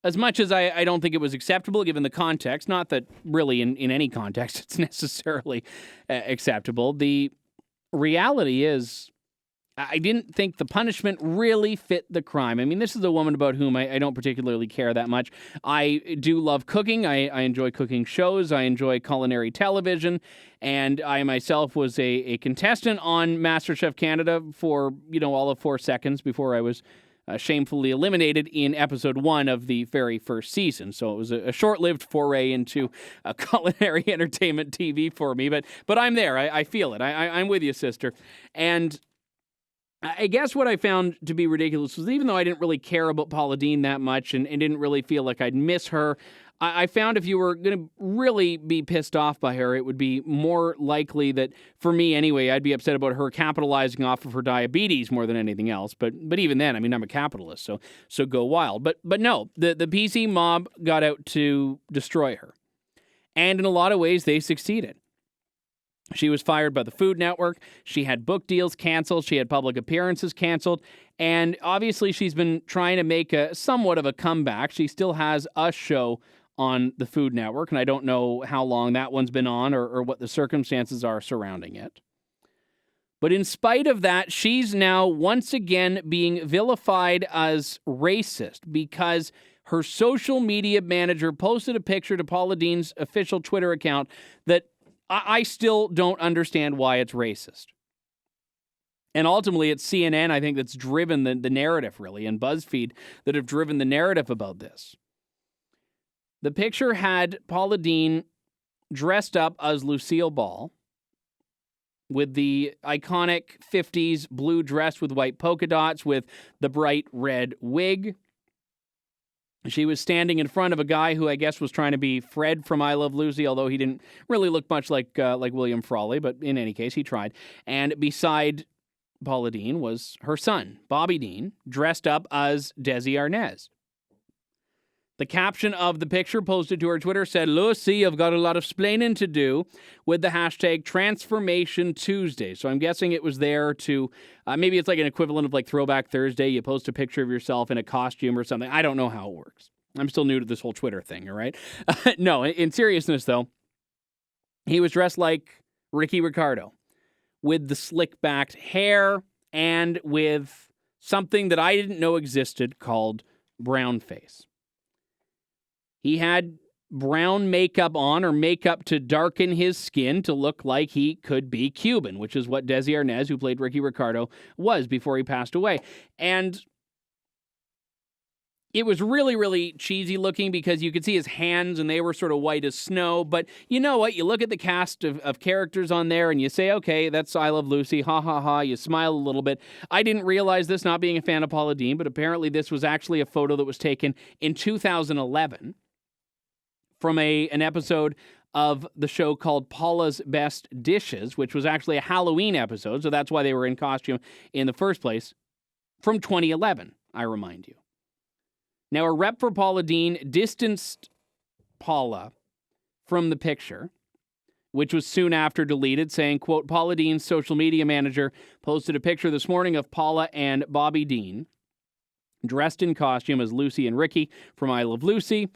as much as I don't think it was acceptable given the context, not that really in any context it's necessarily acceptable, the reality is I didn't think the punishment really fit the crime. I mean, this is a woman about whom I don't particularly care that much. I do love cooking. I enjoy cooking shows. I enjoy culinary television. And I myself was a contestant on MasterChef Canada for, all of 4 seconds before I was shamefully eliminated in episode 1 of the very first season. So it was a short-lived foray into culinary entertainment TV for me. But I'm there. I feel it. I'm with you, sister. And I guess what I found to be ridiculous was, even though I didn't really care about Paula Deen that much and didn't really feel like I'd miss her, I found if you were going to really be pissed off by her, it would be more likely that, for me anyway, I'd be upset about her capitalizing off of her diabetes more than anything else. But even then, I mean, I'm a capitalist, so go wild. But no, the PC mob got out to destroy her. And in a lot of ways, they succeeded. She was fired by the Food Network. She had book deals canceled. She had public appearances canceled. And obviously, she's been trying to make somewhat of a comeback. She still has a show on the Food Network, and I don't know how long that one's been on or what the circumstances are surrounding it. But in spite of that, she's now once again being vilified as racist because her social media manager posted a picture to Paula Deen's official Twitter account that I still don't understand why it's racist. And ultimately, it's CNN, I think, that's driven the narrative, really, and BuzzFeed that have driven the narrative about this. The picture had Paula Deen dressed up as Lucille Ball with the iconic 50s blue dress with white polka dots with the bright red wig. She was standing in front of a guy who I guess was trying to be Fred from I Love Lucy, although he didn't really look much like William Frawley, but in any case, he tried. And beside Paula Deen was her son, Bobby Deen, dressed up as Desi Arnaz. The caption of the picture posted to her Twitter said, "Lucy, I've got a lot of splaining to do," with the hashtag Transformation Tuesday. So I'm guessing it was there to, maybe it's like an equivalent of like Throwback Thursday. You post a picture of yourself in a costume or something. I don't know how it works. I'm still new to this whole Twitter thing, all right? No, in seriousness though, he was dressed like Ricky Ricardo with the slick-backed hair and with something that I didn't know existed called brownface. He had brown makeup on, or makeup to darken his skin to look like he could be Cuban, which is what Desi Arnaz, who played Ricky Ricardo, was before he passed away. And It was really, really cheesy looking because you could see his hands and they were sort of white as snow. But you know what? You look at the cast of characters on there and you say, okay, that's I Love Lucy. Ha, ha, ha. You smile a little bit. I didn't realize this, not being a fan of Paula Deen, but apparently this was actually a photo that was taken in 2011 from an episode of the show called Paula's Best Dishes, which was actually a Halloween episode. So that's why they were in costume in the first place, from 2011, I remind you. Now, a rep for Paula Deen distanced Paula from the picture, which was soon after deleted, saying, quote, Paula Deen's social media manager posted a picture this morning of Paula and Bobby Deen dressed in costume as Lucy and Ricky from I Love Lucy.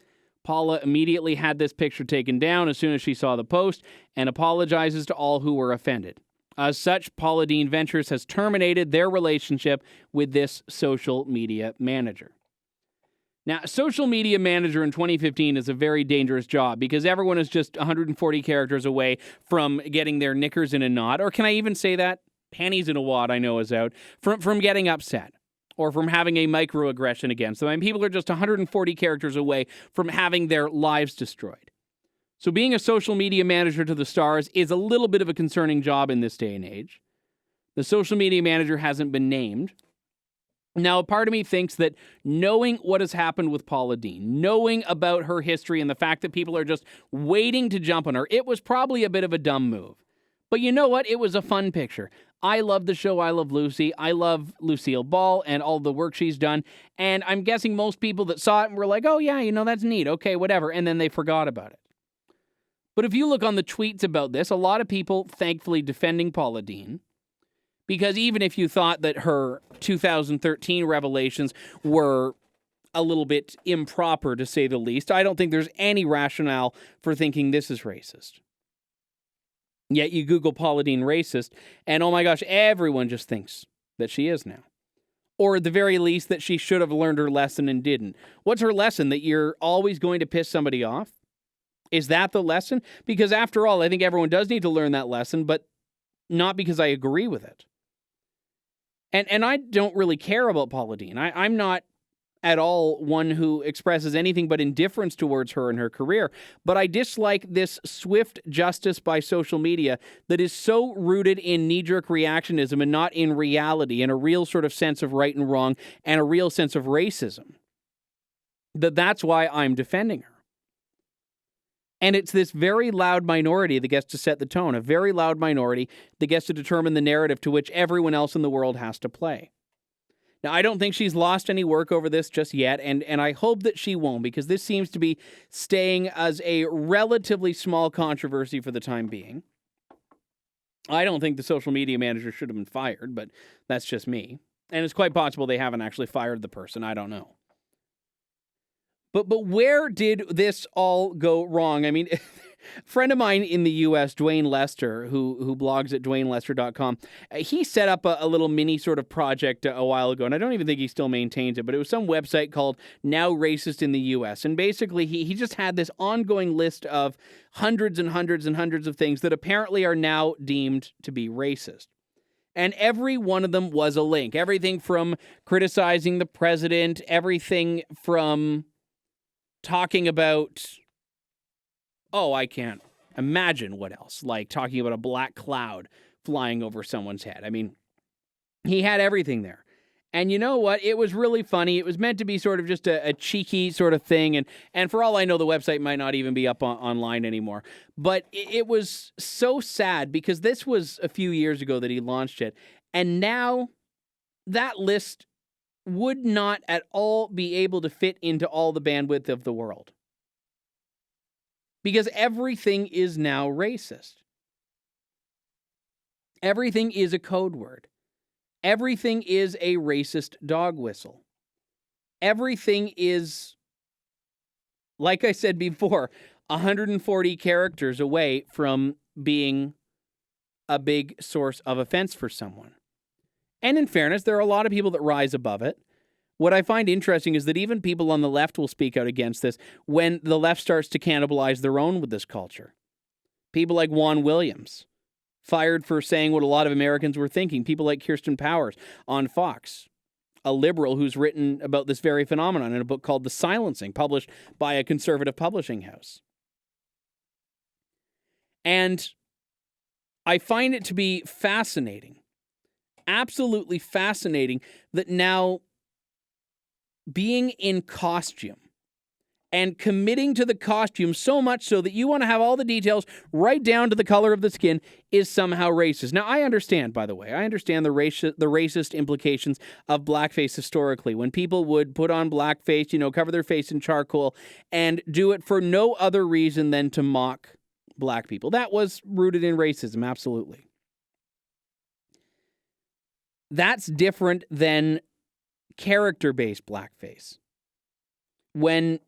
Paula immediately had this picture taken down as soon as she saw the post and apologizes to all who were offended. As such, Paula Deen Ventures has terminated their relationship with this social media manager. Now, social media manager in 2015 is a very dangerous job because everyone is just 140 characters away from getting their knickers in a knot, or can I even say that? Panties in a wad, I know is out, from getting upset or from having a microaggression against them. I mean, people are just 140 characters away from having their lives destroyed. So being a social media manager to the stars is a little bit of a concerning job in this day and age. The social media manager hasn't been named. Now, a part of me thinks that knowing what has happened with Paula Deen, knowing about her history and the fact that people are just waiting to jump on her, it was probably a bit of a dumb move. But you know what? It was a fun picture. I love the show I Love Lucy. I love Lucille Ball and all the work she's done. And I'm guessing most people that saw it were like, oh yeah, that's neat. Okay, whatever. And then they forgot about it. But if you look on the tweets about this, a lot of people thankfully defending Paula Deen. Because even if you thought that her 2013 revelations were a little bit improper, to say the least, I don't think there's any rationale for thinking this is racist. Yet you Google Paula Deen racist, and oh my gosh, everyone just thinks that she is now. Or at the very least, that she should have learned her lesson and didn't. What's her lesson? That you're always going to piss somebody off? Is that the lesson? Because after all, I think everyone does need to learn that lesson, but not because I agree with it. And I don't really care about Paula Deen. I'm not at all one who expresses anything but indifference towards her and her career. But I dislike this swift justice by social media that is so rooted in knee-jerk reactionism and not in reality and a real sort of sense of right and wrong and a real sense of racism. That's why I'm defending her. And it's this very loud minority that gets to set the tone, a very loud minority that gets to determine the narrative to which everyone else in the world has to play. Now, I don't think she's lost any work over this just yet, and I hope that she won't, because this seems to be staying as a relatively small controversy for the time being. I don't think the social media manager should have been fired, but that's just me. And it's quite possible they haven't actually fired the person. I don't know. But where did this all go wrong? I mean, a friend of mine in the U.S., Dwayne Lester, who blogs at DwayneLester.com, he set up a little mini sort of project a while ago, and I don't even think he still maintains it, but it was some website called Now Racist in the U.S., and basically he just had this ongoing list of hundreds and hundreds and hundreds of things that apparently are now deemed to be racist. And every one of them was a link. Everything from criticizing the president, everything from talking about, I can't imagine what else, like talking about a black cloud flying over someone's head. I mean, he had everything there. And you know what? It was really funny. It was meant to be sort of just a cheeky sort of thing. And for all I know, the website might not even be up online anymore. But it was so sad because this was a few years ago that he launched it. And now that list would not at all be able to fit into all the bandwidth of the world. Because everything is now racist. Everything is a code word. Everything is a racist dog whistle. Everything is, like I said before, 140 characters away from being a big source of offense for someone. And in fairness, there are a lot of people that rise above it. What I find interesting is that even people on the left will speak out against this when the left starts to cannibalize their own with this culture. People like Juan Williams, fired for saying what a lot of Americans were thinking. People like Kirsten Powers on Fox. a liberal who's written about this very phenomenon in a book called The Silencing, published by a conservative publishing house. And I find it to be fascinating, absolutely fascinating, that now being in costume and committing to the costume so much so that you want to have all the details right down to the color of the skin is somehow racist. Now, I understand, by the way, the racist implications of blackface historically, when people would put on blackface, cover their face in charcoal and do it for no other reason than to mock black people. That was rooted in racism, absolutely. That's different than character-based blackface. When,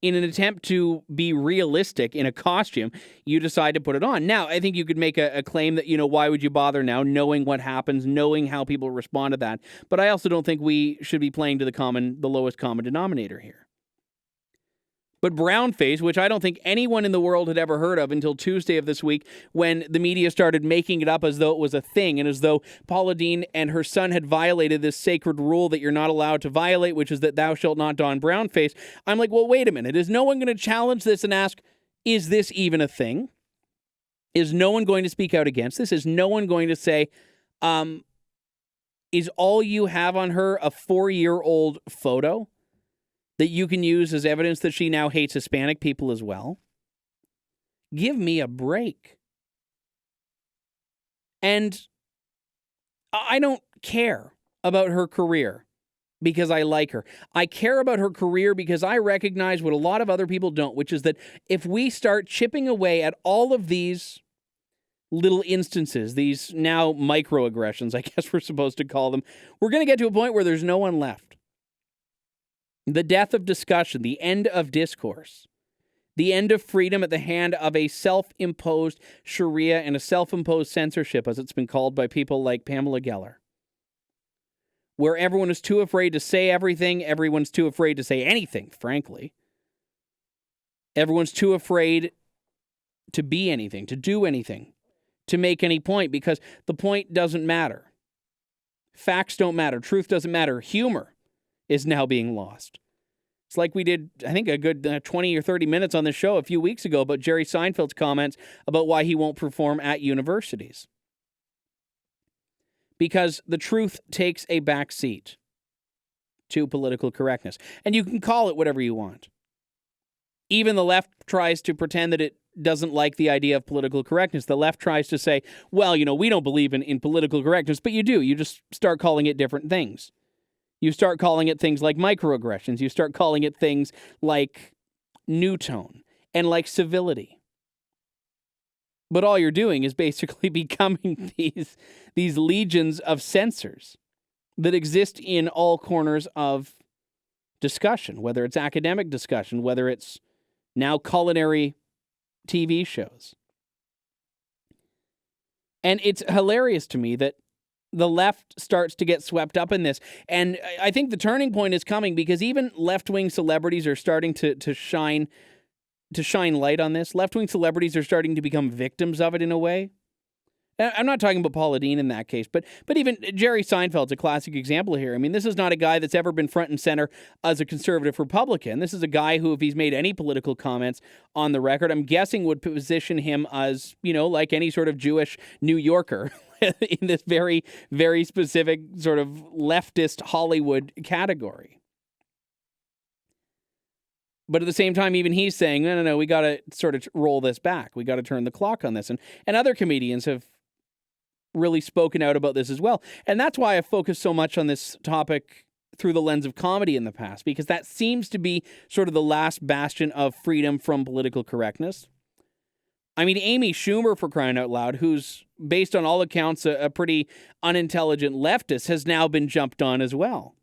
in an attempt to be realistic in a costume, you decide to put it on. Now, I think you could make a claim that, why would you bother now, knowing what happens, knowing how people respond to that. But I also don't think we should be playing to the lowest common denominator here. But brownface, which I don't think anyone in the world had ever heard of until Tuesday of this week, when the media started making it up as though it was a thing and as though Paula Deen and her son had violated this sacred rule that you're not allowed to violate, which is that thou shalt not don brownface. I'm like, well, wait a minute. Is no one going to challenge this and ask, is this even a thing? Is no one going to speak out against this? Is no one going to say, is all you have on her a 4-year-old photo that you can use as evidence that she now hates Hispanic people as well? Give me a break. And I don't care about her career because I like her. I care about her career because I recognize what a lot of other people don't, which is that if we start chipping away at all of these little instances, these now microaggressions, I guess we're supposed to call them, we're going to get to a point where there's no one left. The death of discussion, the end of discourse, the end of freedom at the hand of a self-imposed Sharia and a self-imposed censorship, as it's been called by people like Pamela Geller, where everyone is too afraid to say everything, everyone's too afraid to say anything, frankly. Everyone's too afraid to be anything, to do anything, to make any point, because the point doesn't matter. Facts don't matter. Truth doesn't matter. Humor is now being lost. It's like we did, I think, a good 20 or 30 minutes on this show a few weeks ago about Jerry Seinfeld's comments about why he won't perform at universities. Because the truth takes a back seat to political correctness. And you can call it whatever you want. Even the left tries to pretend that it doesn't like the idea of political correctness. The left tries to say, well, we don't believe in political correctness, but you do. You just start calling it different things. You start calling it things like microaggressions. You start calling it things like new tone and like civility. But all you're doing is basically becoming these legions of censors that exist in all corners of discussion, whether it's academic discussion, whether it's now culinary TV shows. And it's hilarious to me that the left starts to get swept up in this. And I think the turning point is coming because even left-wing celebrities are starting to shine light on this. Left-wing celebrities are starting to become victims of it in a way. I'm not talking about Paula Deen in that case, but even Jerry Seinfeld's a classic example here. I mean, this is not a guy that's ever been front and center as a conservative Republican. This is a guy who, if he's made any political comments on the record, I'm guessing would position him as, like any sort of Jewish New Yorker in this very, very specific sort of leftist Hollywood category. But at the same time, even he's saying, no, we got to sort of roll this back. We got to turn the clock on this. And other comedians have really spoken out about this as well. And that's why I focused so much on this topic through the lens of comedy in the past, because that seems to be sort of the last bastion of freedom from political correctness. I mean, Amy Schumer, for crying out loud, who's, based on all accounts, a pretty unintelligent leftist, has now been jumped on as well.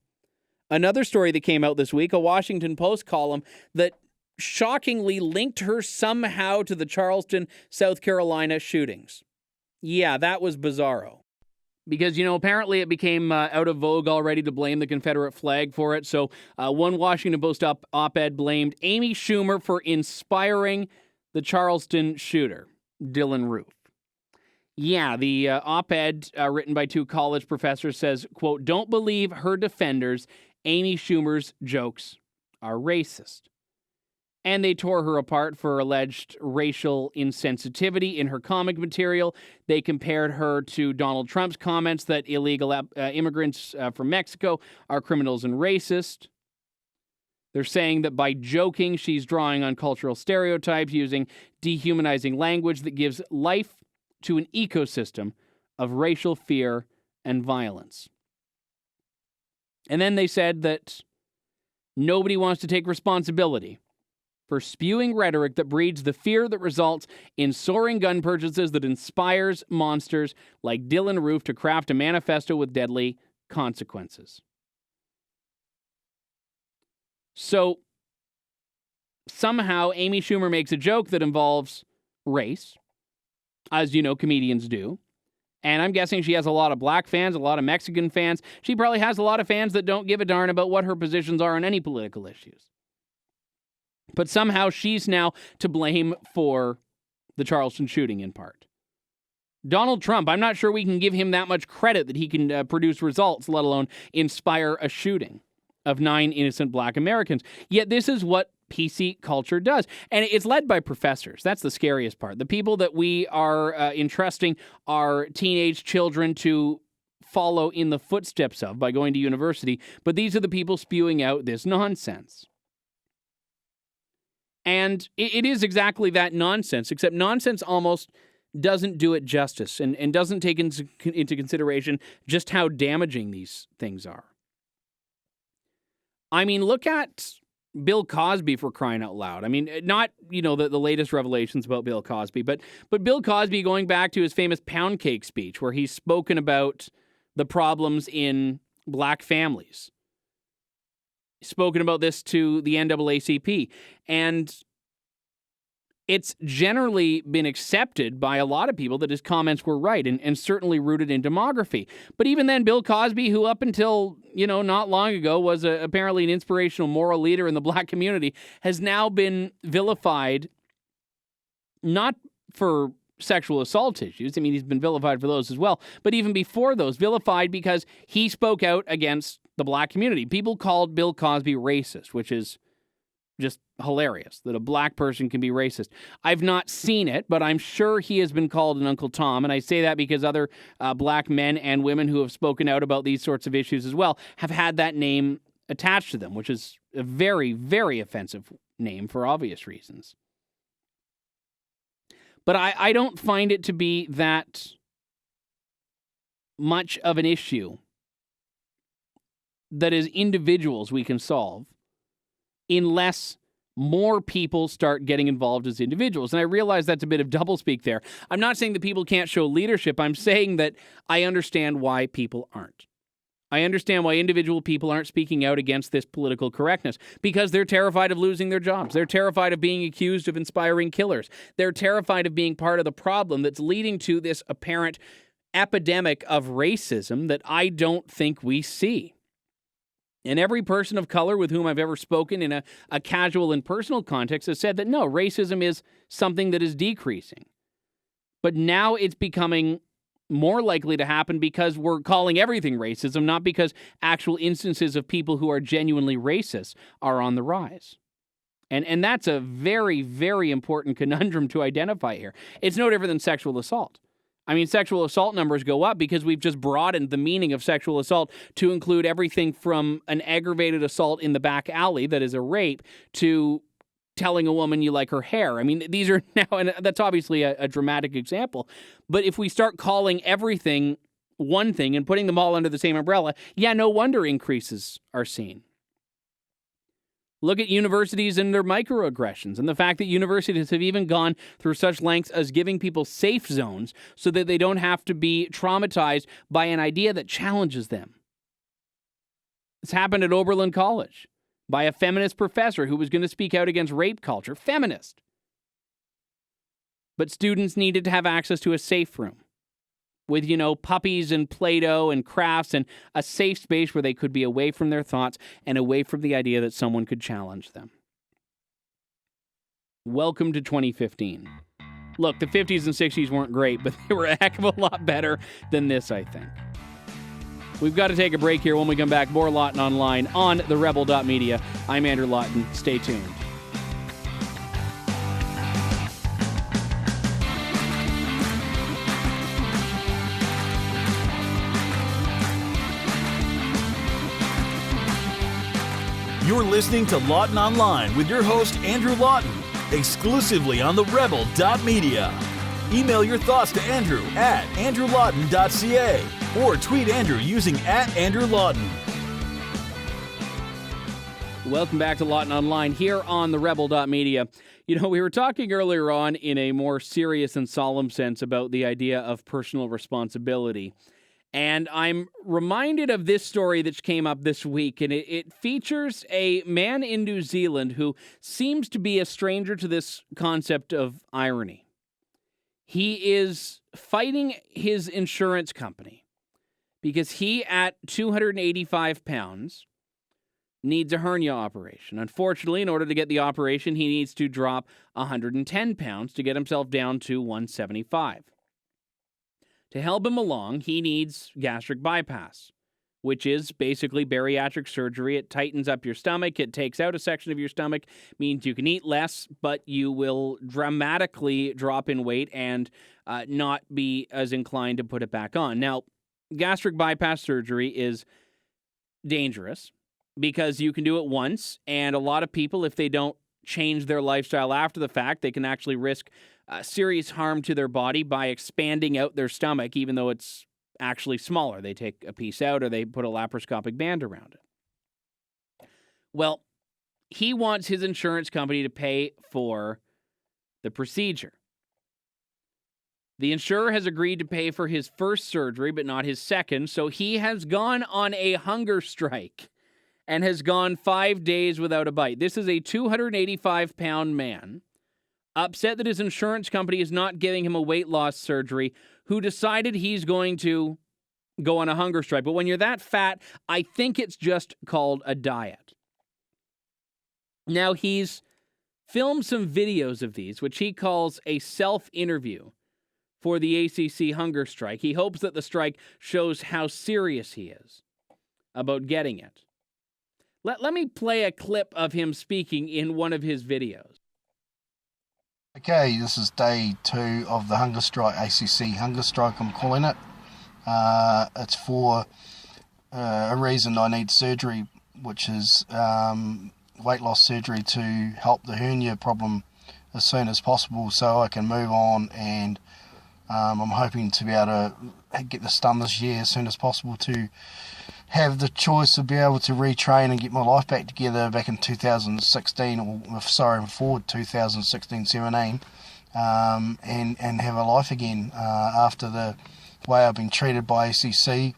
Another story that came out this week, a Washington Post column that shockingly linked her somehow to the Charleston, South Carolina shootings. Yeah, that was bizarro. Because, apparently it became out of vogue already to blame the Confederate flag for it. So one Washington Post op-ed blamed Amy Schumer for inspiring the Charleston shooter, Dylan Roof. Yeah, the op-ed written by two college professors says, quote, "Don't believe her defenders. Amy Schumer's jokes are racist." And they tore her apart for alleged racial insensitivity in her comic material. They compared her to Donald Trump's comments that illegal immigrants from Mexico are criminals and racist. They're saying that by joking, she's drawing on cultural stereotypes, using dehumanizing language that gives life to an ecosystem of racial fear and violence. And then they said that nobody wants to take responsibility for spewing rhetoric that breeds the fear that results in soaring gun purchases that inspires monsters like Dylan Roof to craft a manifesto with deadly consequences. So, somehow Amy Schumer makes a joke that involves race, as you know, comedians do. And I'm guessing she has a lot of black fans, a lot of Mexican fans. She probably has a lot of fans that don't give a darn about what her positions are on any political issues. But somehow she's now to blame for the Charleston shooting in part. Donald Trump, I'm not sure we can give him that much credit that he can produce results, let alone inspire a shooting of 9 innocent black Americans. Yet this is what PC culture does. And it's led by professors. That's the scariest part. The people that we are entrusting our teenage children to follow in the footsteps of by going to university. But these are the people spewing out this nonsense. And it is exactly that nonsense, except nonsense almost doesn't do it justice and doesn't take into consideration just how damaging these things are. I mean, look at Bill Cosby, for crying out loud. I mean, not, the latest revelations about Bill Cosby, but Bill Cosby going back to his famous pound cake speech where he's spoken about the problems in black families. Spoken about this to the NAACP, and it's generally been accepted by a lot of people that his comments were right and certainly rooted in demography. But even then, Bill Cosby, who up until, not long ago was apparently an inspirational moral leader in the black community, has now been vilified, not for sexual assault issues. I mean, he's been vilified for those as well. But even before those, vilified because he spoke out against the black community. People called Bill Cosby racist, which is just hilarious that a black person can be racist. I've not seen it, but I'm sure he has been called an Uncle Tom. And I say that because other black men and women who have spoken out about these sorts of issues as well have had that name attached to them, which is a very, very offensive name for obvious reasons. But I don't find it to be that much of an issue that as individuals we can solve unless more people start getting involved as individuals. And I realize that's a bit of doublespeak there. I'm not saying that people can't show leadership. I'm saying that I understand why people aren't. I understand why individual people aren't speaking out against this political correctness because they're terrified of losing their jobs. They're terrified of being accused of inspiring killers. They're terrified of being part of the problem that's leading to this apparent epidemic of racism that I don't think we see. And every person of color with whom I've ever spoken in a casual and personal context has said that no, racism is something that is decreasing. But now it's becoming more likely to happen because we're calling everything racism, not because actual instances of people who are genuinely racist are on the rise. And that's a very, very important conundrum to identify here. It's no different than sexual assault. I mean, sexual assault numbers go up because we've just broadened the meaning of sexual assault to include everything from an aggravated assault in the back alley that is a rape to telling a woman you like her hair. I mean, these are now, and that's obviously a dramatic example, but if we start calling everything one thing and putting them all under the same umbrella, yeah, no wonder increases are seen. Look at universities and their microaggressions and the fact that universities have even gone through such lengths as giving people safe zones so that they don't have to be traumatized by an idea that challenges them. It's happened at Oberlin College by a feminist professor who was going to speak out against rape culture. Feminist. But students needed to have access to a safe room with, puppies and Play-Doh and crafts and a safe space where they could be away from their thoughts and away from the idea that someone could challenge them. Welcome to 2015. Look, the 50s and 60s weren't great, but they were a heck of a lot better than this, I think. We've got to take a break here. When we come back, more Lawton Online on the Rebel.media. I'm Andrew Lawton. Stay tuned. You're listening to Lawton Online with your host, Andrew Lawton, exclusively on the Rebel.media. Email your thoughts to Andrew at andrewlawton.ca or tweet Andrew using @AndrewLawton. Welcome back to Lawton Online here on the Rebel.media. You know, we were talking earlier on in a more serious and solemn sense about the idea of personal responsibility. And I'm reminded of this story that came up this week, and it features a man in New Zealand who seems to be a stranger to this concept of irony. He is fighting his insurance company because he, at 285 pounds, needs a hernia operation. Unfortunately, in order to get the operation, he needs to drop 110 pounds to get himself down to 175. To help him along, he needs gastric bypass, which is basically bariatric surgery. It tightens up your stomach. It takes out a section of your stomach, means you can eat less, but you will dramatically drop in weight and not be as inclined to put it back on. Now, gastric bypass surgery is dangerous because you can do it once, and a lot of people, if they don't change their lifestyle after the fact, they can actually risk serious harm to their body by expanding out their stomach, even though it's actually smaller. They take a piece out or they put a laparoscopic band around it. Well, he wants his insurance company to pay for the procedure. The insurer has agreed to pay for his first surgery, but not his second, so he has gone on a hunger strike and has gone 5 days without a bite. This is a 285-pound man, upset that his insurance company is not giving him a weight loss surgery, who decided he's going to go on a hunger strike. But when you're that fat, I think it's just called a diet. Now, he's filmed some videos of these, which he calls a self-interview for the ACC hunger strike. He hopes that the strike shows how serious he is about getting it. Let me play a clip of him speaking in one of his videos. Okay, this is day 2 of the hunger strike, ACC hunger strike I'm calling it. It's for a reason I need surgery, which is weight loss surgery to help the hernia problem as soon as possible so I can move on, and I'm hoping to be able to get this done this year as soon as possible to have the choice of being able to retrain and get my life back together back in 2016, or forward 2016-17, and have a life again after the way I've been treated by ACC,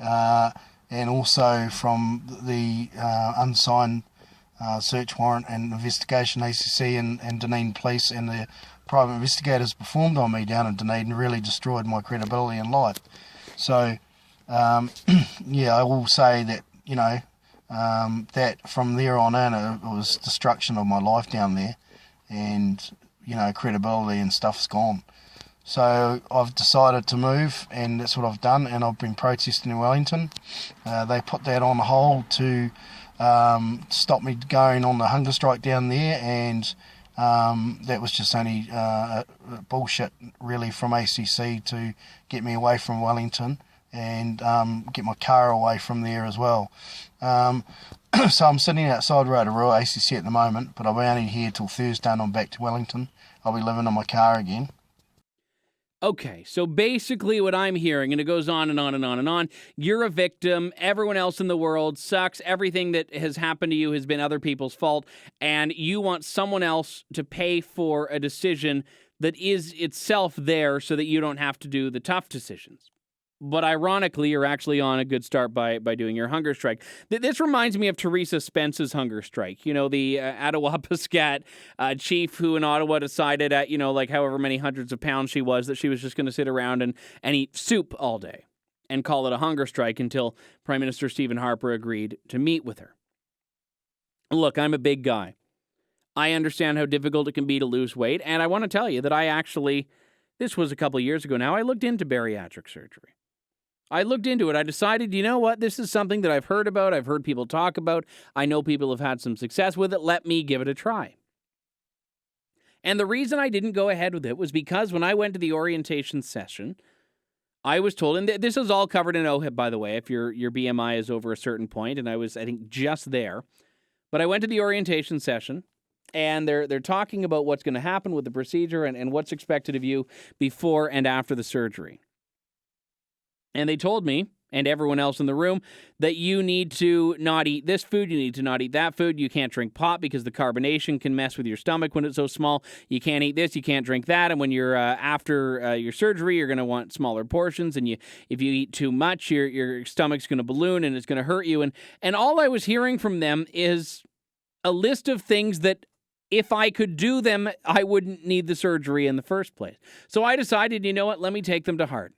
and also from the unsigned search warrant and investigation ACC and Dunedin Police and the private investigators performed on me down in Dunedin really destroyed my credibility in life. So, yeah, I will say that, you know, that from there on in, it was destruction of my life down there, and, you know, credibility and stuff's gone. So I've decided to move, and that's what I've done, and I've been protesting in Wellington. They put that on hold to stop me going on the hunger strike down there, and that was just only bullshit really from ACC to get me away from Wellington and get my car away from there as well. So I'm sitting outside Rotorua, ACC at the moment, but I'll be only here till Thursday and I'm back to Wellington. I'll be living in my car again. Okay, so basically what I'm hearing, and it goes on and on and on and on, you're a victim, everyone else in the world sucks, everything that has happened to you has been other people's fault, and you want someone else to pay for a decision that is itself there so that you don't have to do the tough decisions. But ironically, you're actually on a good start by doing your hunger strike. This reminds me of Teresa Spence's hunger strike. You know, the Attawapiskat chief who in Ottawa decided at, you know, like however many hundreds of pounds she was, that she was just going to sit around and eat soup all day and call it a hunger strike until Prime Minister Stephen Harper agreed to meet with her. Look, I'm a big guy. I understand how difficult it can be to lose weight, and I want to tell you that this was a couple years ago now, I looked into bariatric surgery. I looked into it. I decided, you know what, this is something that I've heard about, I've heard people talk about, I know people have had some success with it, let me give it a try. And the reason I didn't go ahead with it was because when I went to the orientation session, I was told, and this is all covered in OHIP, by the way, if your BMI is over a certain point, and I was, I think, just there. But I went to the orientation session, and they're talking about what's going to happen with the procedure and what's expected of you before and after the surgery. And they told me, and everyone else in the room, that you need to not eat this food, you need to not eat that food, you can't drink pop because the carbonation can mess with your stomach when it's so small, you can't eat this, you can't drink that, and when you're after your surgery, you're going to want smaller portions, and if you eat too much, your stomach's going to balloon and it's going to hurt you. And all I was hearing from them is a list of things that if I could do them, I wouldn't need the surgery in the first place. So I decided, you know what, let me take them to heart.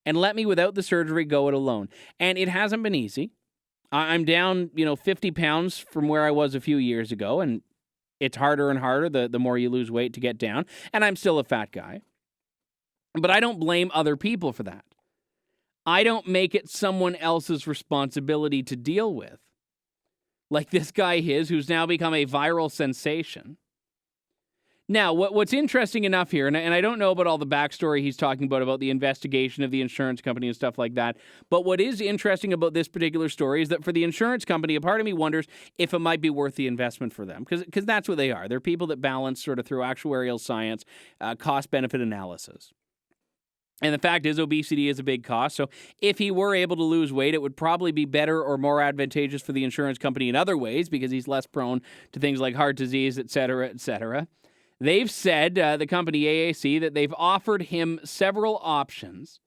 And let me, without the surgery, go it alone. And it hasn't been easy. I'm down, 50 pounds from where I was a few years ago, and it's harder and harder the more you lose weight to get down. And I'm still a fat guy. But I don't blame other people for that. I don't make it someone else's responsibility to deal with. Like this guy who's now become a viral sensation. Now, what's interesting enough here, and I don't know about all the backstory he's talking about the investigation of the insurance company and stuff like that, but what is interesting about this particular story is that for the insurance company, a part of me wonders if it might be worth the investment for them, because that's what they are. They're people that balance sort of through actuarial science, cost-benefit analysis. And the fact is, obesity is a big cost, so if he were able to lose weight, it would probably be better or more advantageous for the insurance company in other ways, because he's less prone to things like heart disease, et cetera, et cetera. They've said, the company AAC, that they've offered him several options,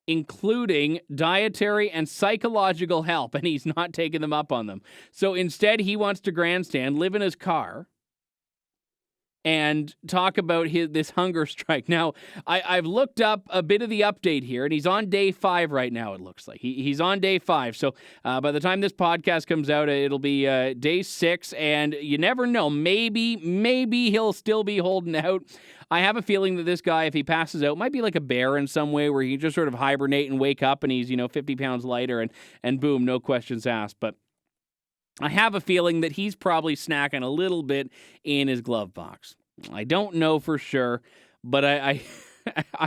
including dietary and psychological help, and he's not taking them up on them. So instead, he wants to grandstand, live in his car, and talk about this hunger strike. Now, I've looked up a bit of the update here, and he's on day 5 right now, it looks like. He's on day 5. So by the time this podcast comes out, it'll be day 6, and you never know. Maybe he'll still be holding out. I have a feeling that this guy, if he passes out, might be like a bear in some way where he can just sort of hibernate and wake up, and he's, 50 pounds lighter, and boom, no questions asked. But I have a feeling that he's probably snacking a little bit in his glove box. I don't know for sure, but I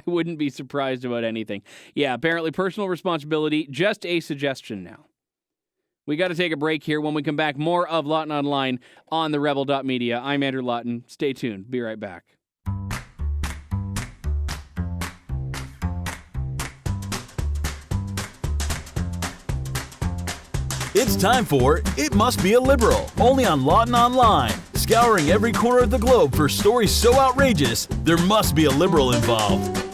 wouldn't be surprised about anything. Yeah, apparently personal responsibility, just a suggestion now. We got to take a break here. When we come back, more of Lawton Online on the Rebel.media. I'm Andrew Lawton. Stay tuned. Be right back. It's time for It Must Be a Liberal, only on Lawton Online. Scouring every corner of the globe for stories so outrageous, there must be a liberal involved.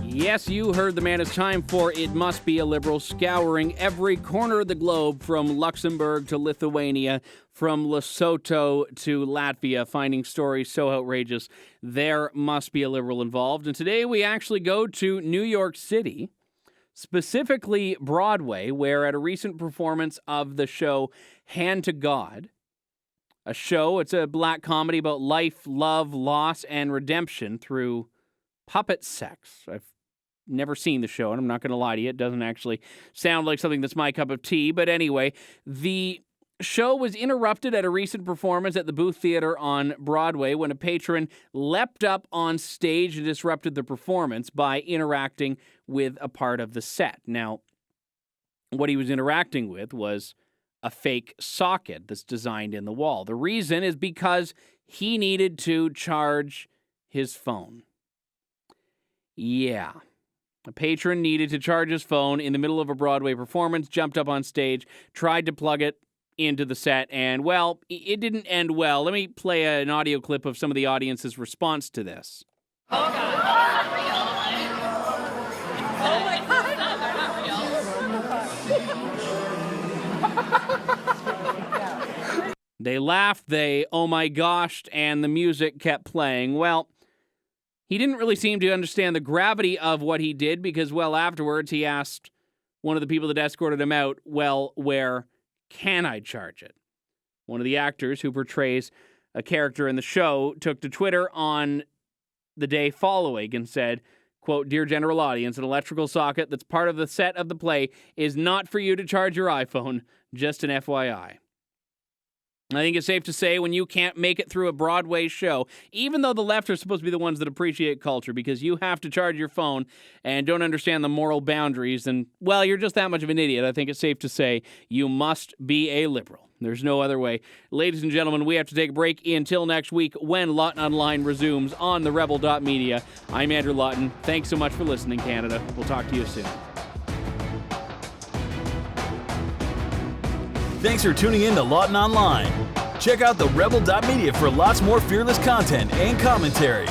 Yes, you heard the man. It's time for It Must Be a Liberal, scouring every corner of the globe from Luxembourg to Lithuania, from Lesotho to Latvia, finding stories so outrageous, there must be a liberal involved. And today we actually go to New York City, specifically Broadway, where at a recent performance of the show Hand to God, it's a black comedy about life, love, loss, and redemption through puppet sex. I've never seen the show, and I'm not going to lie to you. It doesn't actually sound like something that's my cup of tea. But anyway, the show was interrupted at a recent performance at the Booth Theater on Broadway when a patron leapt up on stage and disrupted the performance by interacting with a part of the set. Now, what he was interacting with was a fake socket that's designed in the wall. The reason is because he needed to charge his phone. Yeah. A patron needed to charge his phone in the middle of a Broadway performance, jumped up on stage, tried to plug it into the set, and, well, it didn't end well. Let me play an audio clip of some of the audience's response to this. Oh, God. That's not real. Oh, my God. They're not real. They laughed, they oh my goshed, and the music kept playing. Well, he didn't really seem to understand the gravity of what he did because, well, afterwards he asked one of the people that escorted him out, well, where can I charge it? One of the actors who portrays a character in the show took to Twitter on the day following and said, quote, "Dear general audience, an electrical socket that's part of the set of the play is not for you to charge your iPhone, just an FYI." I think it's safe to say when you can't make it through a Broadway show, even though the left are supposed to be the ones that appreciate culture because you have to charge your phone and don't understand the moral boundaries, and, well, you're just that much of an idiot. I think it's safe to say you must be a liberal. There's no other way. Ladies and gentlemen, we have to take a break until next week when Lawton Online resumes on the Rebel.media. I'm Andrew Lawton. Thanks so much for listening, Canada. We'll talk to you soon. Thanks for tuning in to Lawton Online. Check out the Rebel.media for lots more fearless content and commentary.